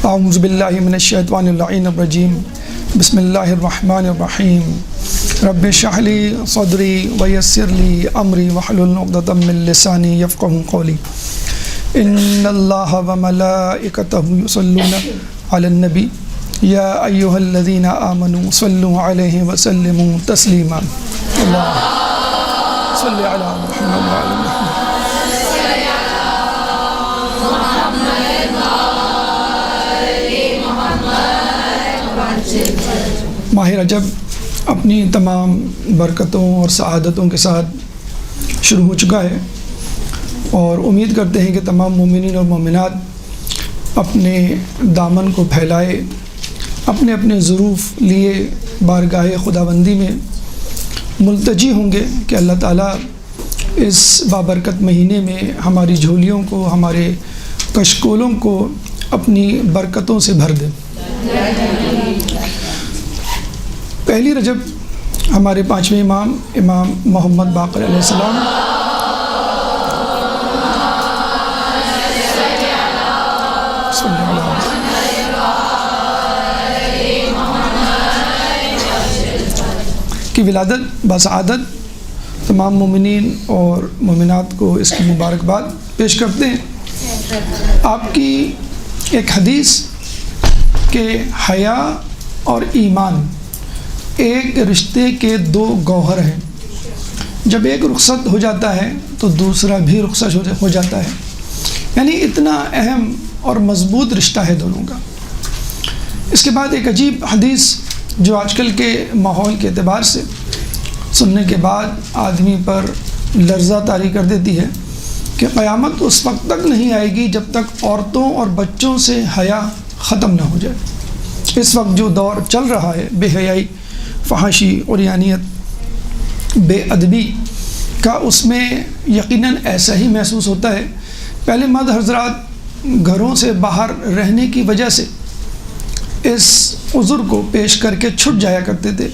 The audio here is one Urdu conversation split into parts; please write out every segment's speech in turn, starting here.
اعوذ باللہ من الشیطان اللعین الرجیم بسم اللہ الرحمن الرحیم رب اشرح لی صدری ویسر لی امری واحلل عقدۃ من لسانی یفقہوا قولی ان اللہ وملائکتہ یصلون علی النبی یا ایہا الذین آمنوا صلوا علیہ وسلموا تسلیما اللہم صلی علی محمد وعلی محمد۔ ماہ رجب اپنی تمام برکتوں اور سعادتوں کے ساتھ شروع ہو چکا ہے، اور امید کرتے ہیں کہ تمام مومنین اور مومنات اپنے دامن کو پھیلائے، اپنے اپنے ظروف لیے بارگاہ خداوندی میں ملتجی ہوں گے کہ اللہ تعالیٰ اس بابرکت مہینے میں ہماری جھولیوں کو، ہمارے کشکولوں کو اپنی برکتوں سے بھر دے۔ پہلی رجب ہمارے پانچویں امام محمد باقر علیہ السلام کی ولادت بسعادت تمام مومنین اور مومنات کو اس کی مبارکباد پیش کرتے ہیں۔ آپ کی ایک حدیث کہ حیا اور ایمان ایک رشتے کے دو گوہر ہیں، جب ایک رخصت ہو جاتا ہے تو دوسرا بھی رخصت ہو جاتا ہے، یعنی اتنا اہم اور مضبوط رشتہ ہے دونوں کا۔ اس کے بعد ایک عجیب حدیث جو آج کل کے ماحول کے اعتبار سے سننے کے بعد آدمی پر لرزہ طاری کر دیتی ہے کہ قیامت اس وقت تک نہیں آئے گی جب تک عورتوں اور بچوں سے حیا ختم نہ ہو جائے۔ اس وقت جو دور چل رہا ہے بے حیائی، فحاشی، عریانیت، بے ادبی کا، اس میں یقیناً ایسا ہی محسوس ہوتا ہے۔ پہلے مرد حضرات گھروں سے باہر رہنے کی وجہ سے اس عذر کو پیش کر کے چھٹ جایا کرتے تھے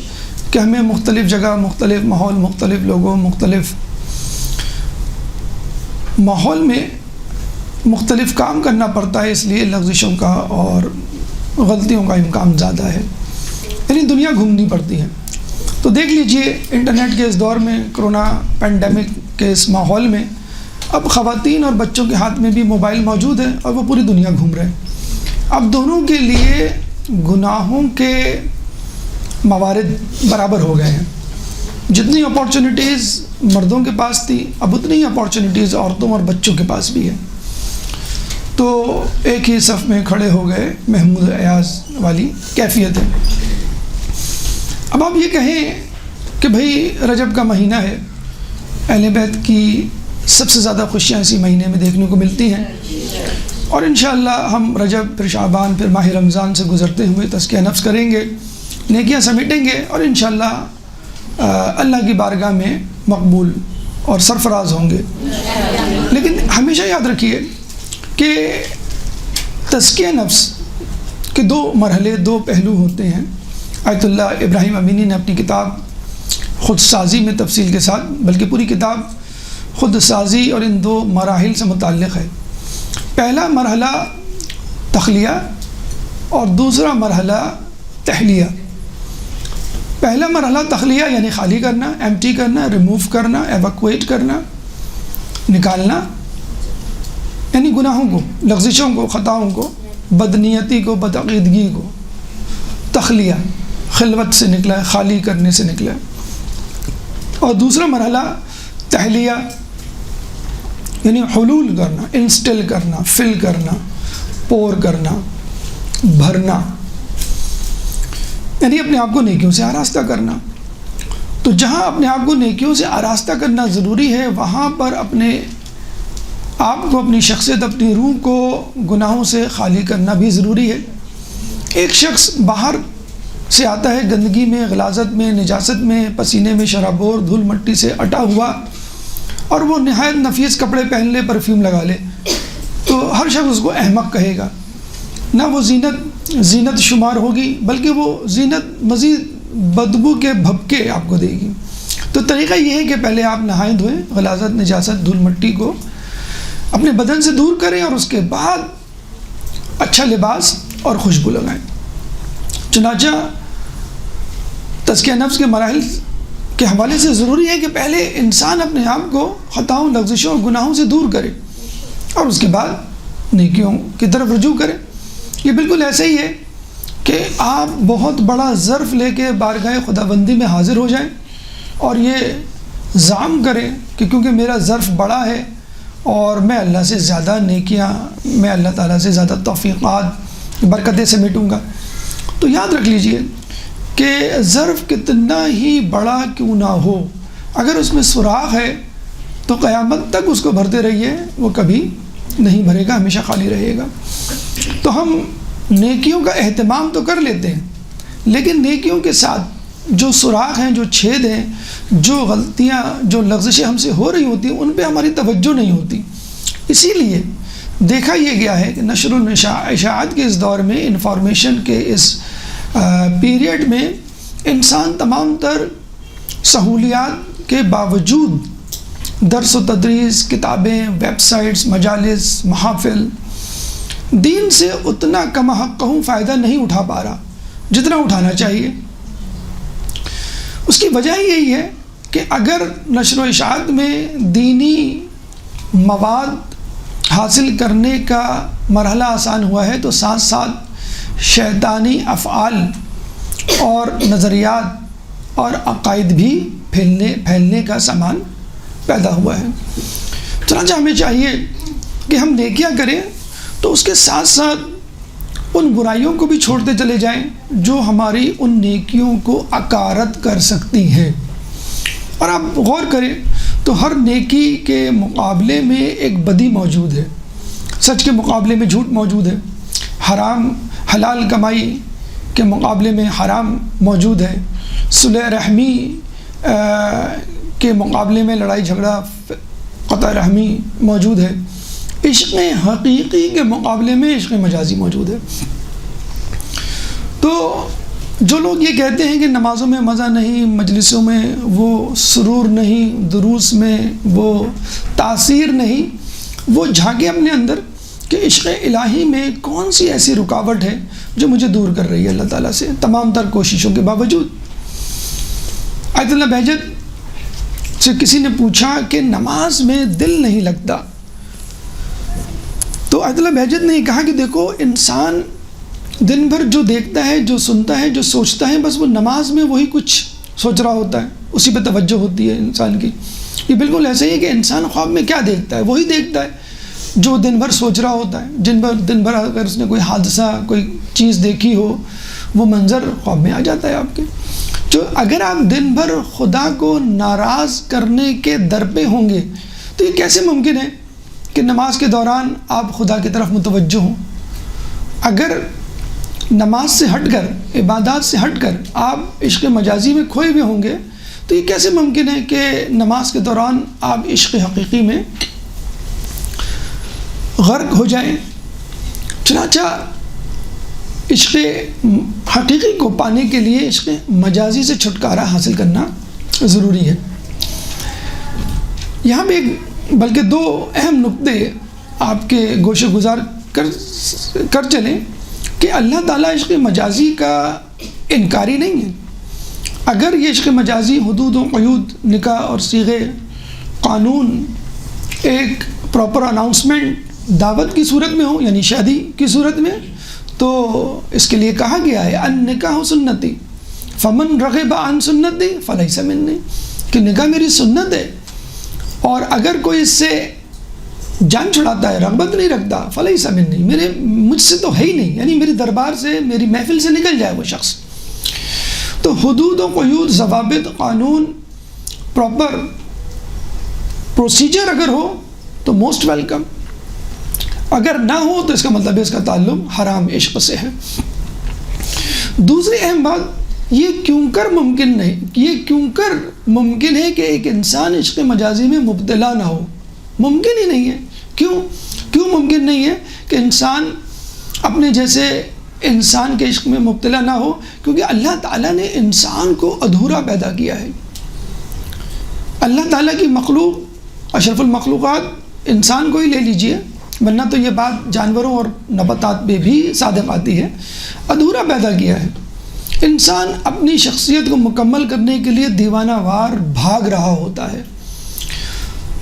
کہ ہمیں مختلف جگہ، مختلف ماحول، مختلف لوگوں، مختلف ماحول میں مختلف کام کرنا پڑتا ہے، اس لیے لغزشوں کا اور غلطیوں کا امکان زیادہ ہے، یعنی دنیا گھومنی پڑتی ہے۔ تو دیکھ لیجئے انٹرنیٹ کے اس دور میں، کرونا پینڈیمک کے اس ماحول میں، اب خواتین اور بچوں کے ہاتھ میں بھی موبائل موجود ہے اور وہ پوری دنیا گھوم رہے ہیں۔ اب دونوں کے لیے گناہوں کے موارد برابر ہو گئے ہیں۔ جتنی اپارچونیٹیز مردوں کے پاس تھی، اب اتنی اپارچونیٹیز عورتوں اور بچوں کے پاس بھی ہے۔ تو ایک ہی صف میں کھڑے ہو گئے، محمود ایاز والی کیفیت ہے۔ اب آپ یہ کہیں کہ بھئی رجب کا مہینہ ہے، اہل بیت کی سب سے زیادہ خوشیاں اسی مہینے میں دیکھنے کو ملتی ہیں، اور انشاءاللہ ہم رجب، پھر شعبان، پھر ماہ رمضان سے گزرتے ہوئے تزکیہ نفس کریں گے، نیکیاں سمیٹیں گے، اور انشاءاللہ اللہ کی بارگاہ میں مقبول اور سرفراز ہوں گے۔ لیکن ہمیشہ یاد رکھیے کہ تزکیہ نفس کے دو مرحلے، دو پہلو ہوتے ہیں۔ آیت اللہ ابراہیم امینی نے اپنی کتاب خود سازی میں تفصیل کے ساتھ، بلکہ پوری کتاب خود سازی اور ان دو مراحل سے متعلق ہے۔ پہلا مرحلہ تخلیہ اور دوسرا مرحلہ تحلیہ۔ پہلا مرحلہ تخلیہ یعنی خالی کرنا، ایمٹی کرنا، ریموو کرنا، ایویکویٹ کرنا، نکالنا، یعنی گناہوں کو، لغزشوں کو، خطاؤں کو، بدنیتی کو، بدعقیدگی کو۔ تخلیہ خلوت سے نکلا ہے، خالی کرنے سے نکلا ہے۔ اور دوسرا مرحلہ تحلیہ یعنی حلول کرنا، انسٹل کرنا، فل کرنا، پور کرنا، بھرنا، یعنی اپنے آپ کو نیکیوں سے آراستہ کرنا۔ تو جہاں اپنے آپ کو نیکیوں سے آراستہ کرنا ضروری ہے، وہاں پر اپنے آپ کو، اپنی شخصیت، اپنی روح کو گناہوں سے خالی کرنا بھی ضروری ہے۔ ایک شخص باہر سے آتا ہے گندگی میں، غلاظت میں، نجاست میں، پسینے میں شرابور، دھول مٹی سے اٹا ہوا، اور وہ نہایت نفیس کپڑے پہن لے، پرفیوم لگا لے، تو ہر شخص اس کو احمق کہے گا، نہ وہ زینت شمار ہوگی، بلکہ وہ زینت مزید بدبو کے بھبکے آپ کو دے گی۔ تو طریقہ یہ ہے کہ پہلے آپ نہائے دھوئیں، غلاظت، نجاست، دھول مٹی کو اپنے بدن سے دور کریں، اور اس کے بعد اچھا لباس اور خوشبو لگائیں۔ چنانچہ تزکیہ نفس کے مراحل کے حوالے سے ضروری ہے کہ پہلے انسان اپنے آپ کو خطاؤں، لغزشوں اور گناہوں سے دور کرے اور اس کے بعد نیکیوں کی طرف رجوع کرے۔ یہ بالکل ایسا ہی ہے کہ آپ بہت بڑا ظرف لے کے بارگاہ خداوندی میں حاضر ہو جائیں اور یہ زعم کریں کہ کیونکہ میرا ظرف بڑا ہے اور میں اللہ سے زیادہ نیکیاں، میں اللہ تعالیٰ سے زیادہ توفیقات، برکتیں سمیٹوں گا۔ تو یاد رکھ لیجئے کہ ظرف کتنا ہی بڑا کیوں نہ ہو، اگر اس میں سوراخ ہے تو قیامت تک اس کو بھرتے رہیے، وہ کبھی نہیں بھرے گا، ہمیشہ خالی رہے گا۔ تو ہم نیکیوں کا اہتمام تو کر لیتے ہیں، لیکن نیکیوں کے ساتھ جو سوراخ ہیں، جو چھید ہیں، جو غلطیاں، جو لغزشیں ہم سے ہو رہی ہوتی ہیں، ان پہ ہماری توجہ نہیں ہوتی۔ اسی لیے دیکھا یہ گیا ہے کہ نشر و اشاعت کے اس دور میں، انفارمیشن کے اس پیریڈ میں، انسان تمام تر سہولیات کے باوجود درس و تدریس، کتابیں، ویب سائٹس، مجالس، محافل، دین سے اتنا کم حق کہوں فائدہ نہیں اٹھا پا رہا جتنا اٹھانا چاہیے۔ اس کی وجہ یہی ہے کہ اگر نشر و اشاعت میں دینی مواد حاصل کرنے کا مرحلہ آسان ہوا ہے تو ساتھ ساتھ شیطانی افعال اور نظریات اور عقائد بھی پھیلنے کا سامان پیدا ہوا ہے۔ چنانچہ ہمیں چاہیے کہ ہم نیکیاں کریں تو اس کے ساتھ ساتھ ان برائیوں کو بھی چھوڑتے چلے جائیں جو ہماری ان نیکیوں کو عکارت کر سکتی ہیں۔ اور آپ غور کریں تو ہر نیکی کے مقابلے میں ایک بدی موجود ہے، سچ کے مقابلے میں جھوٹ موجود ہے، حلال کمائی کے مقابلے میں حرام موجود ہے، صلح رحمی کے مقابلے میں لڑائی جھگڑا، قطع رحمی موجود ہے، عشق حقیقی کے مقابلے میں عشق مجازی موجود ہے۔ تو جو لوگ یہ کہتے ہیں کہ نمازوں میں مزہ نہیں، مجلسوں میں وہ سرور نہیں، دروس میں وہ تاثیر نہیں، وہ جھانکیں اپنے اندر کہ عشق الہی میں کون سی ایسی رکاوٹ ہے جو مجھے دور کر رہی ہے اللہ تعالیٰ سے تمام تر کوششوں کے باوجود۔ آیت اللہ بہجت سے کسی نے پوچھا کہ نماز میں دل نہیں لگتا، تو آیت اللہ بہجت نے کہا کہ دیکھو، انسان دن بھر جو دیکھتا ہے، جو سنتا ہے، جو سوچتا ہے، بس وہ نماز میں وہی کچھ سوچ رہا ہوتا ہے، اسی پہ توجہ ہوتی ہے انسان کی۔ یہ بالکل ایسا ہی ہے کہ انسان خواب میں کیا دیکھتا ہے، وہی دیکھتا ہے جو دن بھر سوچ رہا ہوتا ہے۔ دن بھر اگر اس نے کوئی حادثہ، کوئی چیز دیکھی ہو، وہ منظر خواب میں آ جاتا ہے آپ کے۔ جو اگر آپ دن بھر خدا کو ناراض کرنے کے در پہ ہوں گے تو یہ کیسے ممکن ہے کہ نماز کے دوران آپ خدا کی طرف متوجہ ہوں؟ اگر نماز سے ہٹ کر، عبادات سے ہٹ کر آپ عشق مجازی میں کھوئے ہوئے ہوں گے تو یہ کیسے ممکن ہے کہ نماز کے دوران آپ عشق حقیقی میں غرق ہو جائیں؟ چنانچہ عشق حقیقی کو پانے کے لیے عشق مجازی سے چھٹکارا حاصل کرنا ضروری ہے۔ یہاں پہ بلکہ دو اہم نقطے آپ کے گوشے گزار کر چلیں کہ اللہ تعالیٰ عشق مجازی کا انکاری نہیں ہے۔ اگر یہ عشق مجازی حدود و قیود، نکاح اور صیغے، قانون، ایک پراپر اناؤنسمنٹ دعوت کی صورت میں ہو، یعنی شادی کی صورت میں، تو اس کے لیے کہا گیا ہے النکاح سنتی فمن رغب عن سنتی فلیس منی، کہ نکاح میری سنت ہے، اور اگر کوئی اس سے جان چھڑاتا ہے، رغبت نہیں رکھتا، فلیس منی، مجھ سے تو ہے ہی نہیں، یعنی میری دربار سے، میری محفل سے نکل جائے وہ شخص۔ تو حدود و قیود، ضوابط، قانون، پراپر پروسیجر اگر ہو تو موسٹ ویلکم، اگر نہ ہو تو اس کا مطلب ہے اس کا تعلق حرام عشق سے ہے۔ دوسری اہم بات، یہ کیوں کر ممکن ہے کہ ایک انسان عشق مجازی میں مبتلا نہ ہو؟ ممکن ہی نہیں ہے۔ کیوں ممکن نہیں ہے کہ انسان اپنے جیسے انسان کے عشق میں مبتلا نہ ہو؟ کیونکہ اللہ تعالیٰ نے انسان کو ادھورا پیدا کیا ہے۔ اللہ تعالیٰ کی مخلوق، اشرف المخلوقات انسان کو ہی لے لیجئے، ورنہ تو یہ بات جانوروں اور نباتات میں بھی صادق آتی ہے، ادھورا پیدا کیا ہے۔ انسان اپنی شخصیت کو مکمل کرنے کے لیے دیوانہ وار بھاگ رہا ہوتا ہے،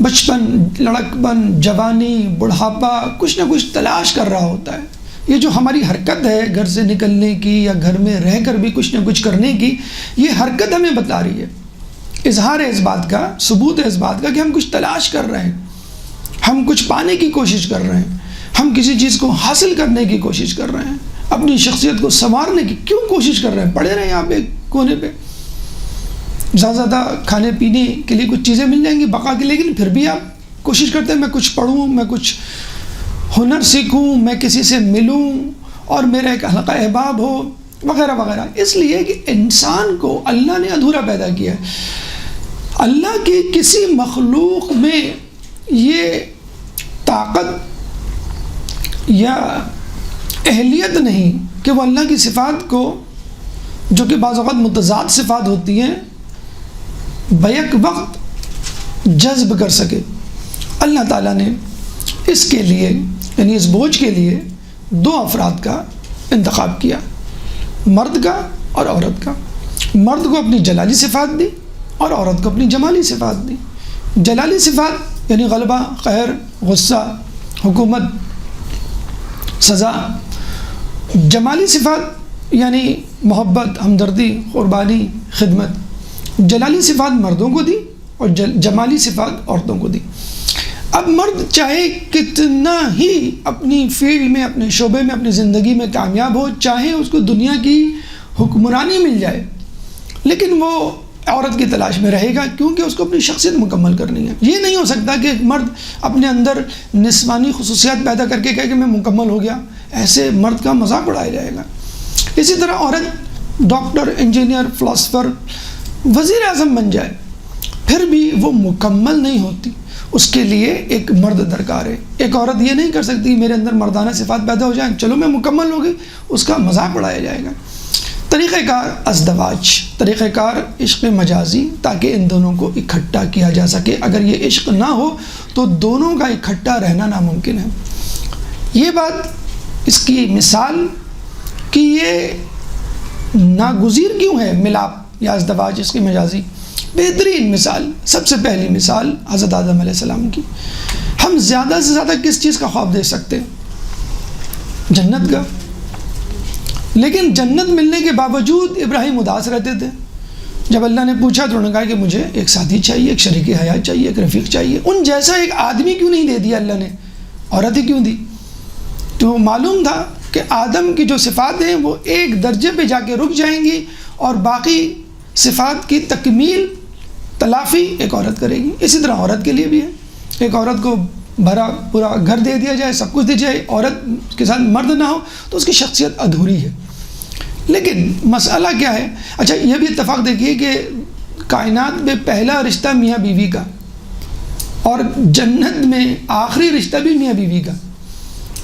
بچپن، لڑکپن، جوانی، بڑھاپا، کچھ نہ کچھ تلاش کر رہا ہوتا ہے۔ یہ جو ہماری حرکت ہے گھر سے نکلنے کی یا گھر میں رہ کر بھی کچھ نہ کچھ کرنے کی، یہ حرکت ہمیں بتا رہی ہے، اظہار ہے اس بات کا، ثبوت ہے اس بات کا کہ ہم کچھ تلاش کر رہے ہیں، ہم کچھ پانے کی کوشش کر رہے ہیں، ہم کسی چیز کو حاصل کرنے کی کوشش کر رہے ہیں، اپنی شخصیت کو سنوارنے کی کیوں کوشش کر رہے ہیں؟ پڑے رہے ہیں آپ ایک کونے پہ، زیادہ کھانے پینے کے لیے کچھ چیزیں مل جائیں گی بقا کے، لیکن پھر بھی آپ کوشش کرتے ہیں میں کچھ پڑھوں، میں کچھ ہنر سیکھوں، میں کسی سے ملوں اور میرا ایک حلقہ احباب ہو، وغیرہ وغیرہ۔ اس لیے کہ انسان کو اللہ نے ادھورا پیدا کیا ہے۔ اللہ کی کسی مخلوق میں یہ طاقت یا اہلیت نہیں کہ وہ اللہ کی صفات کو، جو کہ بعض اوقات متضاد صفات ہوتی ہیں، بیک وقت جذب کر سکے۔ اللہ تعالیٰ نے اس کے لیے، یعنی اس بوجھ کے لیے، دو افراد کا انتخاب کیا، مرد کا اور عورت کا۔ مرد کو اپنی جلالی صفات دی اور عورت کو اپنی جمالی صفات دی۔ جلالی صفات یعنی غلبہ، قہر، غصہ، حکومت، سزا۔ جمالی صفات یعنی محبت، ہمدردی، قربانی، خدمت۔ جلالی صفات مردوں کو دی اور جمالی صفات عورتوں کو دی۔ اب مرد چاہے کتنا ہی اپنی فیلڈ میں، اپنے شعبے میں، اپنی زندگی میں کامیاب ہو، چاہے اس کو دنیا کی حکمرانی مل جائے، لیکن وہ عورت کی تلاش میں رہے گا، کیونکہ اس کو اپنی شخصیت مکمل کرنی ہے۔ یہ نہیں ہو سکتا کہ ایک مرد اپنے اندر نسوانی خصوصیات پیدا کر کے کہے کہ میں مکمل ہو گیا، ایسے مرد کا مذاق اڑایا جائے گا۔ اسی طرح عورت ڈاکٹر، انجینئر، فلاسفر، وزیر اعظم بن جائے، پھر بھی وہ مکمل نہیں ہوتی، اس کے لیے ایک مرد درکار ہے۔ ایک عورت یہ نہیں کر سکتی میرے اندر مردانہ صفات پیدا ہو جائیں، چلو میں مکمل ہو گئی، اس کا مذاق اڑایا جائے گا۔ طریقہ کار ازدواج، طریقہ کار عشق مجازی، تاکہ ان دونوں کو اکٹھا کیا جا سکے۔ اگر یہ عشق نہ ہو تو دونوں کا اکٹھا رہنا ناممکن ہے۔ یہ بات، اس کی مثال کہ یہ ناگزیر کیوں ہے ملاپ یا ازدواج عشق مجازی، بہترین مثال، سب سے پہلی مثال حضرت آدم علیہ السلام کی۔ ہم زیادہ سے زیادہ کس چیز کا خواب دیکھ سکتے ہیں؟ جنت کا۔ لیکن جنت ملنے کے باوجود ابراہیم اداس رہتے تھے۔ جب اللہ نے پوچھا تو انہوں نے کہا کہ مجھے ایک ساتھی چاہیے، ایک شریک حیات چاہیے، ایک رفیق چاہیے۔ ان جیسا ایک آدمی کیوں نہیں دے دیا اللہ نے؟ عورت ہی کیوں دی؟ تو معلوم تھا کہ آدم کی جو صفات ہیں وہ ایک درجے پہ جا کے رک جائیں گی اور باقی صفات کی تکمیل، تلافی ایک عورت کرے گی۔ اسی طرح عورت کے لیے بھی ہے۔ ایک عورت کو بھرا پورا گھر دے دیا جائے، سب کچھ دے جائے، عورت کے ساتھ مرد نہ ہو تو اس کی شخصیت ادھوری ہے۔ لیکن مسئلہ کیا ہے؟ اچھا یہ بھی اتفاق دیکھیے کہ کائنات میں پہلا رشتہ میاں بیوی کا، اور جنت میں آخری رشتہ بھی میاں بیوی کا۔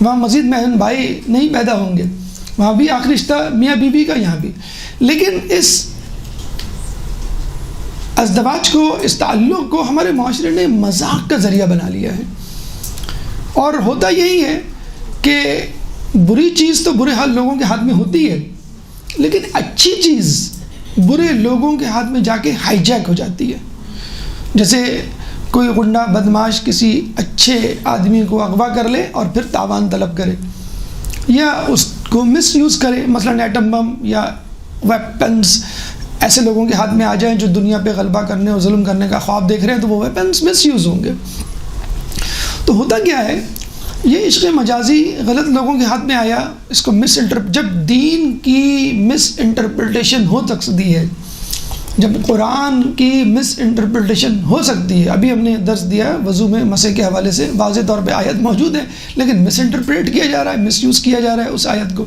وہاں مزید بہن بھائی نہیں پیدا ہوں گے، وہاں بھی آخری رشتہ میاں بیوی کا، یہاں بھی۔ لیکن اس ازدواج کو، اس تعلق کو ہمارے معاشرے نے مذاق کا ذریعہ بنا لیا ہے۔ اور ہوتا یہی ہے کہ بری چیز تو برے حال لوگوں کے ہاتھ میں ہوتی ہے، لیکن اچھی چیز برے لوگوں کے ہاتھ میں جا کے ہائی جیک ہو جاتی ہے۔ جیسے کوئی غنڈہ بدماش کسی اچھے آدمی کو اغوا کر لے اور پھر تاوان طلب کرے یا اس کو مس یوز کرے، مثلاً ایٹم بم یا ویپنز ایسے لوگوں کے ہاتھ میں آ جائیں جو دنیا پہ غلبہ کرنے اور ظلم کرنے کا خواب دیکھ رہے ہیں، تو وہ ویپنز مس یوز ہوں گے۔ تو ہوتا کیا ہے، یہ عشق مجازی غلط لوگوں کے ہاتھ میں آیا، اس کو جب دین کی مس انٹرپریٹیشن ہو سکتی ہے، جب قرآن کی مس انٹرپریٹیشن ہو سکتی ہے۔ ابھی ہم نے درس دیا وضو میں مسح کے حوالے سے، واضح طور پہ آیت موجود ہے لیکن مس انٹرپریٹ کیا جا رہا ہے، مس یوز کیا جا رہا ہے اس آیت کو۔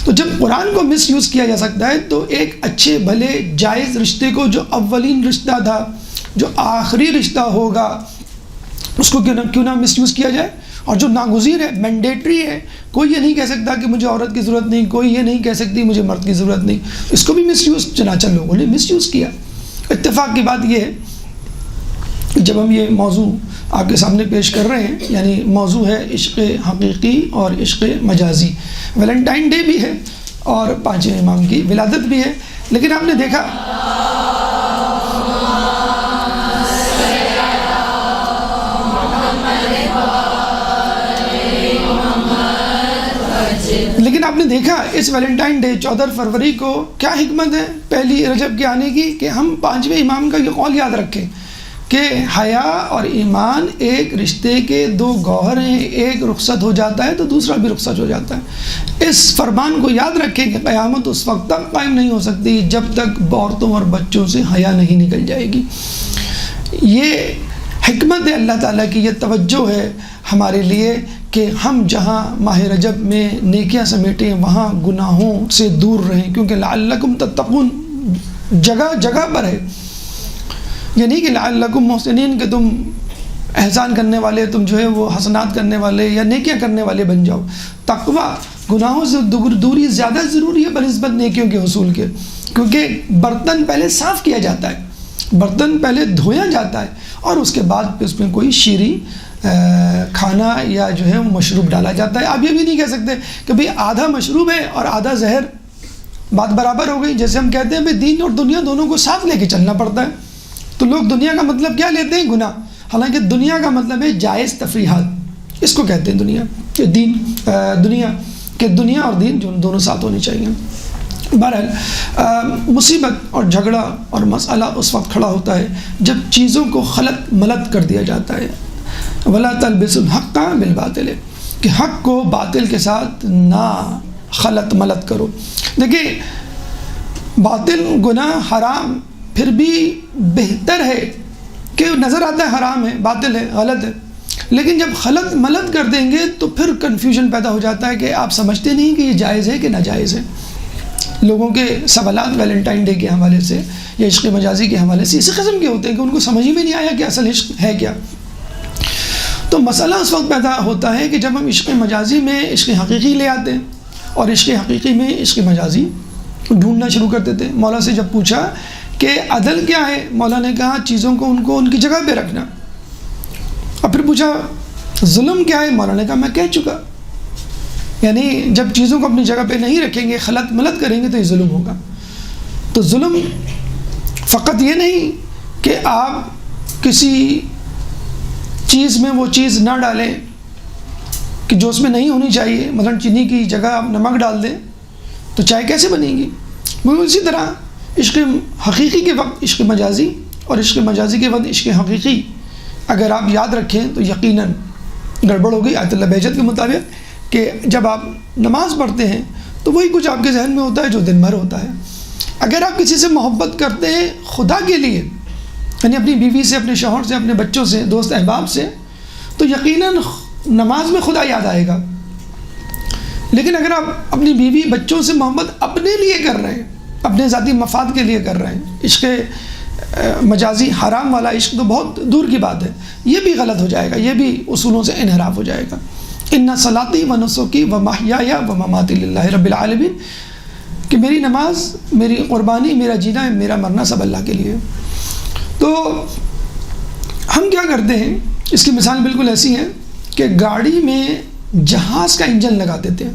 تو جب قرآن کو مس یوز کیا جا سکتا ہے تو ایک اچھے بھلے جائز رشتے کو، جو اولین رشتہ تھا، جو آخری رشتہ ہوگا، اس کو کیوں نہ مس یوز کیا جائے؟ اور جو ناگزیر ہے، مینڈیٹری ہے، کوئی یہ نہیں کہہ سکتا کہ مجھے عورت کی ضرورت نہیں، کوئی یہ نہیں کہہ سکتی مجھے مرد کی ضرورت نہیں، اس کو بھی مس یوز چنانچہ لوگوں نے مس یوز کیا۔ اتفاق کی بات یہ ہے جب ہم یہ موضوع آپ کے سامنے پیش کر رہے ہیں، یعنی موضوع ہے عشق حقیقی اور عشق مجازی. ویلنٹائن ڈے بھی ہے اور 5ویں امام کی ولادت بھی ہے، لیکن آپ نے دیکھا اس ویلنٹائن ڈے 14 فروری کو کیا حکمت ہے پہلی رجب کے آنے کی، کہ ہم 5ویں امام کا یہ قول یاد رکھیں کہ حیا اور ایمان ایک رشتے کے 2 گوہر ہیں، ایک رخصت ہو جاتا ہے تو دوسرا بھی رخصت ہو جاتا ہے. اس فرمان کو یاد رکھیں کہ قیامت اس وقت تک قائم نہیں ہو سکتی جب تک عورتوں اور بچوں سے حیا نہیں نکل جائے گی. یہ حکمت ہے اللہ تعالیٰ کی، یہ توجہ ہے ہمارے لیے کہ ہم جہاں ماہ رجب میں نیکیاں سمیٹیں وہاں گناہوں سے دور رہیں، کیونکہ لعلکم تتقون جگہ جگہ پر ہے. یہ نہیں کہ لعلکم محسنین کہ تم احسان کرنے والے، تم جو ہے وہ حسنات کرنے والے یا نیکیاں کرنے والے بن جاؤ. تقویٰ گناہوں سے دوری زیادہ ضروری ہے بنسبت نیکیوں کے حصول کے، کیونکہ برتن پہلے صاف کیا جاتا ہے، برتن پہلے دھویا جاتا ہے اور اس کے بعد پھر اس میں کوئی شیریں کھانا یا جو ہے وہ مشروب ڈالا جاتا ہے. آپ یہ بھی نہیں کہہ سکتے کہ بھئی آدھا مشروب ہے اور آدھا زہر، بات برابر ہو گئی. جیسے ہم کہتے ہیں بھئی دین اور دنیا دونوں کو ساتھ لے کے چلنا پڑتا ہے، تو لوگ دنیا کا مطلب کیا لیتے ہیں؟ گناہ. حالانکہ دنیا کا مطلب ہے جائز تفریحات، اس کو کہتے ہیں دنیا کہ دنیا اور دین جو دونوں ساتھ ہونے چاہیے. بہرحال مصیبت اور جھگڑا اور مسئلہ اس وقت کھڑا ہوتا ہے جب چیزوں کو خلط ملط کر دیا جاتا ہے. وَلَا تَلْبِسُوا الْحَقَّ بِالْبَاطِلِ، کہ حق کو باطل کے ساتھ نہ خلط ملط کرو. دیکھیں باطل، گناہ، حرام پھر بھی بہتر ہے کہ نظر آتا ہے حرام ہے، باطل ہے، غلط ہے، لیکن جب خلط ملط کر دیں گے تو پھر کنفیوژن پیدا ہو جاتا ہے کہ آپ سمجھتے نہیں کہ یہ جائز ہے کہ ناجائز ہے. لوگوں کے سوالات ویلنٹائن ڈے کے حوالے سے یا عشق مجازی کے حوالے سے اسی قسم کے ہوتے ہیں کہ ان کو سمجھ ہی میں نہیں آیا کہ اصل عشق ہے کیا. تو مسئلہ اس وقت پیدا ہوتا ہے کہ جب ہم عشق مجازی میں عشق حقیقی لے آتے ہیں اور عشق حقیقی میں عشق مجازی ڈھونڈنا شروع کر دیتے ہیں. مولا سے جب پوچھا کہ عدل کیا ہے، مولا نے کہا چیزوں کو ان کی جگہ پہ رکھنا. اور پھر پوچھا ظلم کیا ہے، مولا نے کہا میں کہہ چکا. یعنی جب چیزوں کو اپنی جگہ پہ نہیں رکھیں گے، خلط ملط کریں گے تو یہ ظلم ہوگا. تو ظلم فقط یہ نہیں کہ آپ کسی چیز میں وہ چیز نہ ڈالیں کہ جو اس میں نہیں ہونی چاہیے، مثلا چینی کی جگہ آپ نمک ڈال دیں تو چائے کیسے بنے گی. اسی طرح عشق حقیقی کے وقت عشق مجازی اور عشق مجازی کے وقت عشق حقیقی اگر آپ یاد رکھیں تو یقیناً گڑبڑ ہو گئی. آیت اللہ بہجت کے مطابق کہ جب آپ نماز پڑھتے ہیں تو وہی کچھ آپ کے ذہن میں ہوتا ہے جو دن بھر ہوتا ہے. اگر آپ کسی سے محبت کرتے ہیں خدا کے لیے، یعنی اپنی بیوی سے، اپنے شوہر سے، اپنے بچوں سے، دوست احباب سے، تو یقیناً نماز میں خدا یاد آئے گا. لیکن اگر آپ اپنی بیوی بچوں سے محبت اپنے لیے کر رہے ہیں، اپنے ذاتی مفاد کے لیے کر رہے ہیں، عشق مجازی حرام والا عشق تو بہت دور کی بات ہے، یہ بھی غلط ہو جائے گا، یہ بھی اصولوں سے انحراف ہو جائے گا. ان صلاتی و نسکی و محیای و مماتی للہ رب العالمین، کہ میری نماز، میری قربانی، میرا جینا، میرا مرنا سب اللہ کے لیے. تو ہم کیا کرتے ہیں، اس کی مثال بالکل ایسی ہے کہ گاڑی میں جہاز کا انجن لگا دیتے ہیں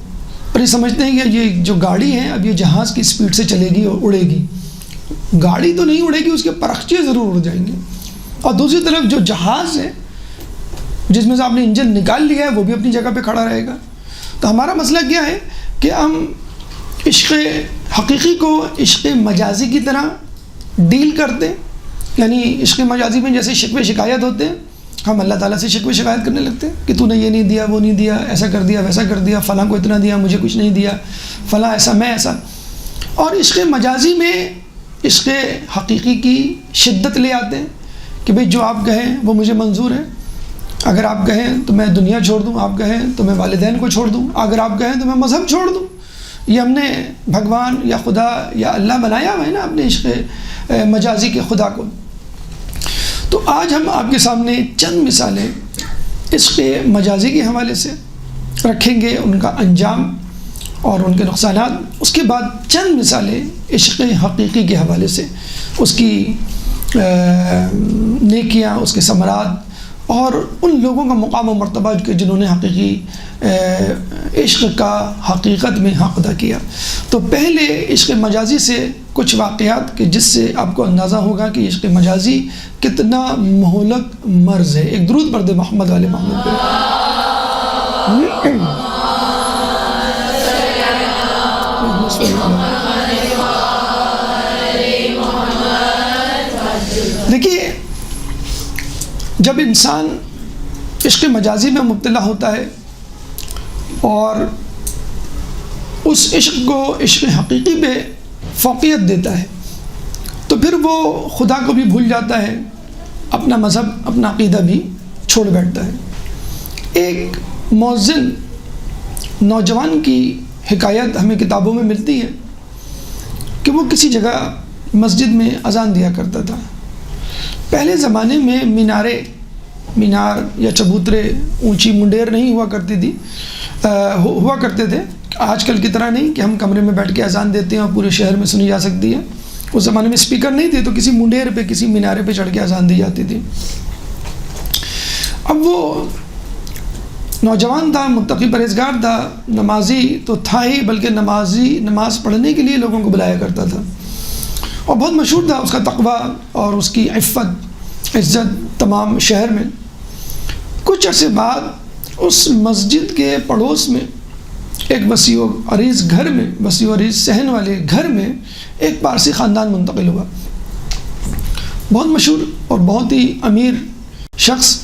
اور یہ سمجھتے ہیں کہ یہ جو گاڑی ہے اب یہ جہاز کی سپیڈ سے چلے گی اور اڑے گی. گاڑی تو نہیں اڑے گی، اس کے پرخچے ضرور اڑ جائیں گے. اور دوسری طرف جو جہاز ہے جس میں سے آپ نے انجن نکال لیا ہے وہ بھی اپنی جگہ پہ کھڑا رہے گا. تو ہمارا مسئلہ کیا ہے کہ ہم عشق حقیقی کو عشق مجازی کی طرح ڈیل کرتے ہیں. یعنی عشق مجازی میں جیسے شکوے شکایت ہوتے ہیں، ہم اللہ تعالیٰ سے شکوے شکایت کرنے لگتے ہیں کہ تو نے یہ نہیں دیا، وہ نہیں دیا، ایسا کر دیا، ویسا کر دیا، فلاں کو اتنا دیا، مجھے کچھ نہیں دیا، فلاں ایسا، میں ایسا. اور عشق مجازی میں عشق حقیقی کی شدت لے آتے ہیں کہ بھئی جو آپ کہیں وہ مجھے منظور ہے. اگر آپ کہیں تو میں دنیا چھوڑ دوں، آپ کہیں تو میں والدین کو چھوڑ دوں، اگر آپ کہیں تو میں مذہب چھوڑ دوں. یہ ہم نے بھگوان یا خدا یا اللہ بنایا ہوا ہے نا اپنے عشق مجازی کے خدا کو. تو آج ہم آپ کے سامنے چند مثالیں عشق مجازی کے حوالے سے رکھیں گے، ان کا انجام اور ان کے نقصانات. اس کے بعد چند مثالیں عشق حقیقی کے حوالے سے، اس کی نیکیاں، اس کے ثمرات اور ان لوگوں کا مقام و مرتبہ کہ جنہوں نے حقیقی عشق کا حقیقت میں حق ادا کیا۔ تو پہلے عشق مجازی سے کچھ واقعات کہ جس سے آپ کو اندازہ ہوگا کہ عشق مجازی کتنا مہلک مرض ہے۔ ایک درود پڑھ دے محمد والے محمد پہ۔ دیکھیے، جب انسان عشق مجازی میں مبتلا ہوتا ہے اور اس عشق کو عشق حقیقی پہ فوقیت دیتا ہے تو پھر وہ خدا کو بھی بھول جاتا ہے، اپنا مذہب، اپنا عقیدہ بھی چھوڑ بیٹھتا ہے۔ ایک مؤذن نوجوان کی حکایت ہمیں کتابوں میں ملتی ہے کہ وہ کسی جگہ مسجد میں اذان دیا کرتا تھا۔ پہلے زمانے میں مینار یا چبوترے، اونچی منڈیر نہیں ہوا کرتے تھے آج کل کی طرح نہیں کہ ہم کمرے میں بیٹھ کے اذان دیتے ہیں اور پورے شہر میں سنی جا سکتی ہے۔ اس زمانے میں اسپیکر نہیں تھے تو کسی منڈیر پہ، کسی مینارے پہ چڑھ کے اذان دی جاتی تھی۔ اب وہ نوجوان تھا، متقی پرہیزگار تھا، نمازی تو تھا ہی، بلکہ نماز پڑھنے کے لیے لوگوں کو بلایا کرتا تھا اور بہت مشہور تھا اس کا تقویٰ اور اس کی عزت تمام شہر میں۔ کچھ عرصے بعد اس مسجد کے پڑوس میں ایک وسیع و عریض صحن والے گھر میں ایک پارسی خاندان منتقل ہوا، بہت مشہور اور بہت ہی امیر شخص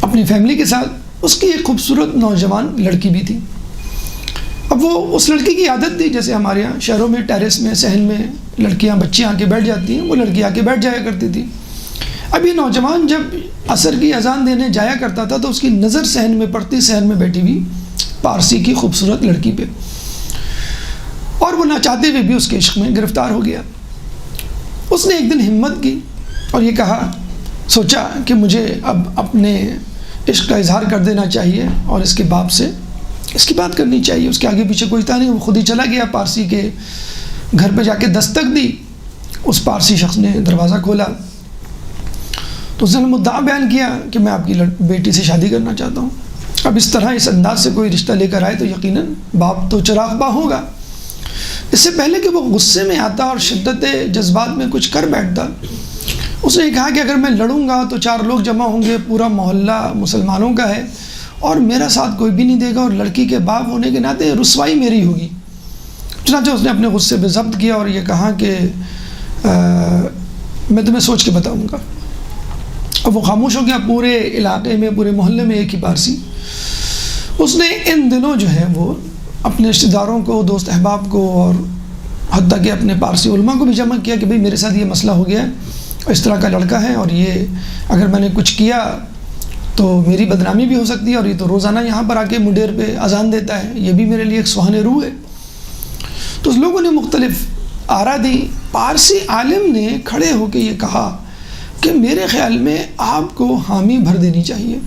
اپنی فیملی کے ساتھ۔ اس کی ایک خوبصورت نوجوان لڑکی بھی تھی۔ اب وہ اس لڑکی کی عادت تھی، جیسے ہمارے یہاں شہروں میں ٹیرس میں، صحن میں بچیاں آ کے بیٹھ جاتی ہیں، وہ لڑکی آ کے بیٹھ جایا کرتی تھی۔ اب یہ نوجوان جب عصر کی اذان دینے جایا کرتا تھا تو اس کی نظر صحن میں پڑتی، صحن میں بیٹھی ہوئی پارسی کی خوبصورت لڑکی پہ، اور وہ نہ چاہتے ہوئے بھی اس کے عشق میں گرفتار ہو گیا۔ اس نے ایک دن ہمت کی اور یہ سوچا کہ مجھے اب اپنے عشق کا اظہار کر دینا چاہیے اور اس کے باپ سے اس کی بات کرنی چاہیے۔ اس کے آگے پیچھے کوئی تھا نہیں، وہ خود ہی چلا گیا، پارسی کے گھر پہ جا کے دستک دی۔ اس پارسی شخص نے دروازہ کھولا تو اس نے مدعا بیان کیا کہ میں آپ کی بیٹی سے شادی کرنا چاہتا ہوں۔ اب اس طرح اس انداز سے کوئی رشتہ لے کر آئے تو یقیناً باپ تو چراغ باں ہوگا۔ اس سے پہلے کہ وہ غصے میں آتا اور شدت جذبات میں کچھ کر بیٹھتا، اس نے کہا کہ اگر میں لڑوں گا تو 4 لوگ جمع ہوں گے، پورا محلہ مسلمانوں کا ہے اور میرا ساتھ کوئی بھی نہیں دے گا، اور لڑکی کے باپ ہونے کے ناطے رسوائی میری ہوگی۔ چنانچہ اس نے اپنے غصے پہ ضبط کیا اور یہ کہا کہ میں تمہیں سوچ کے بتاؤں گا۔ اور وہ خاموش ہو گیا۔ پورے علاقے میں، پورے محلے میں ایک ہی پارسی۔ اس نے ان دنوں جو ہے وہ اپنے رشتہ داروں کو، دوست احباب کو اور حتیٰ کہ اپنے پارسی علماء کو بھی جمع کیا کہ بھئی میرے ساتھ یہ مسئلہ ہو گیا ہے، اس طرح کا لڑکا ہے اور یہ اگر میں نے کچھ کیا تو میری بدنامی بھی ہو سکتی ہے، اور یہ تو روزانہ یہاں پر آ کے منڈیر پہ اذان دیتا ہے، یہ بھی میرے لیے ایک سہانے روح ہے۔ تو اس لوگوں نے مختلف آرا دی۔ پارسی عالم نے کھڑے ہو کے یہ کہا کہ میرے خیال میں آپ کو حامی بھر دینی چاہیے،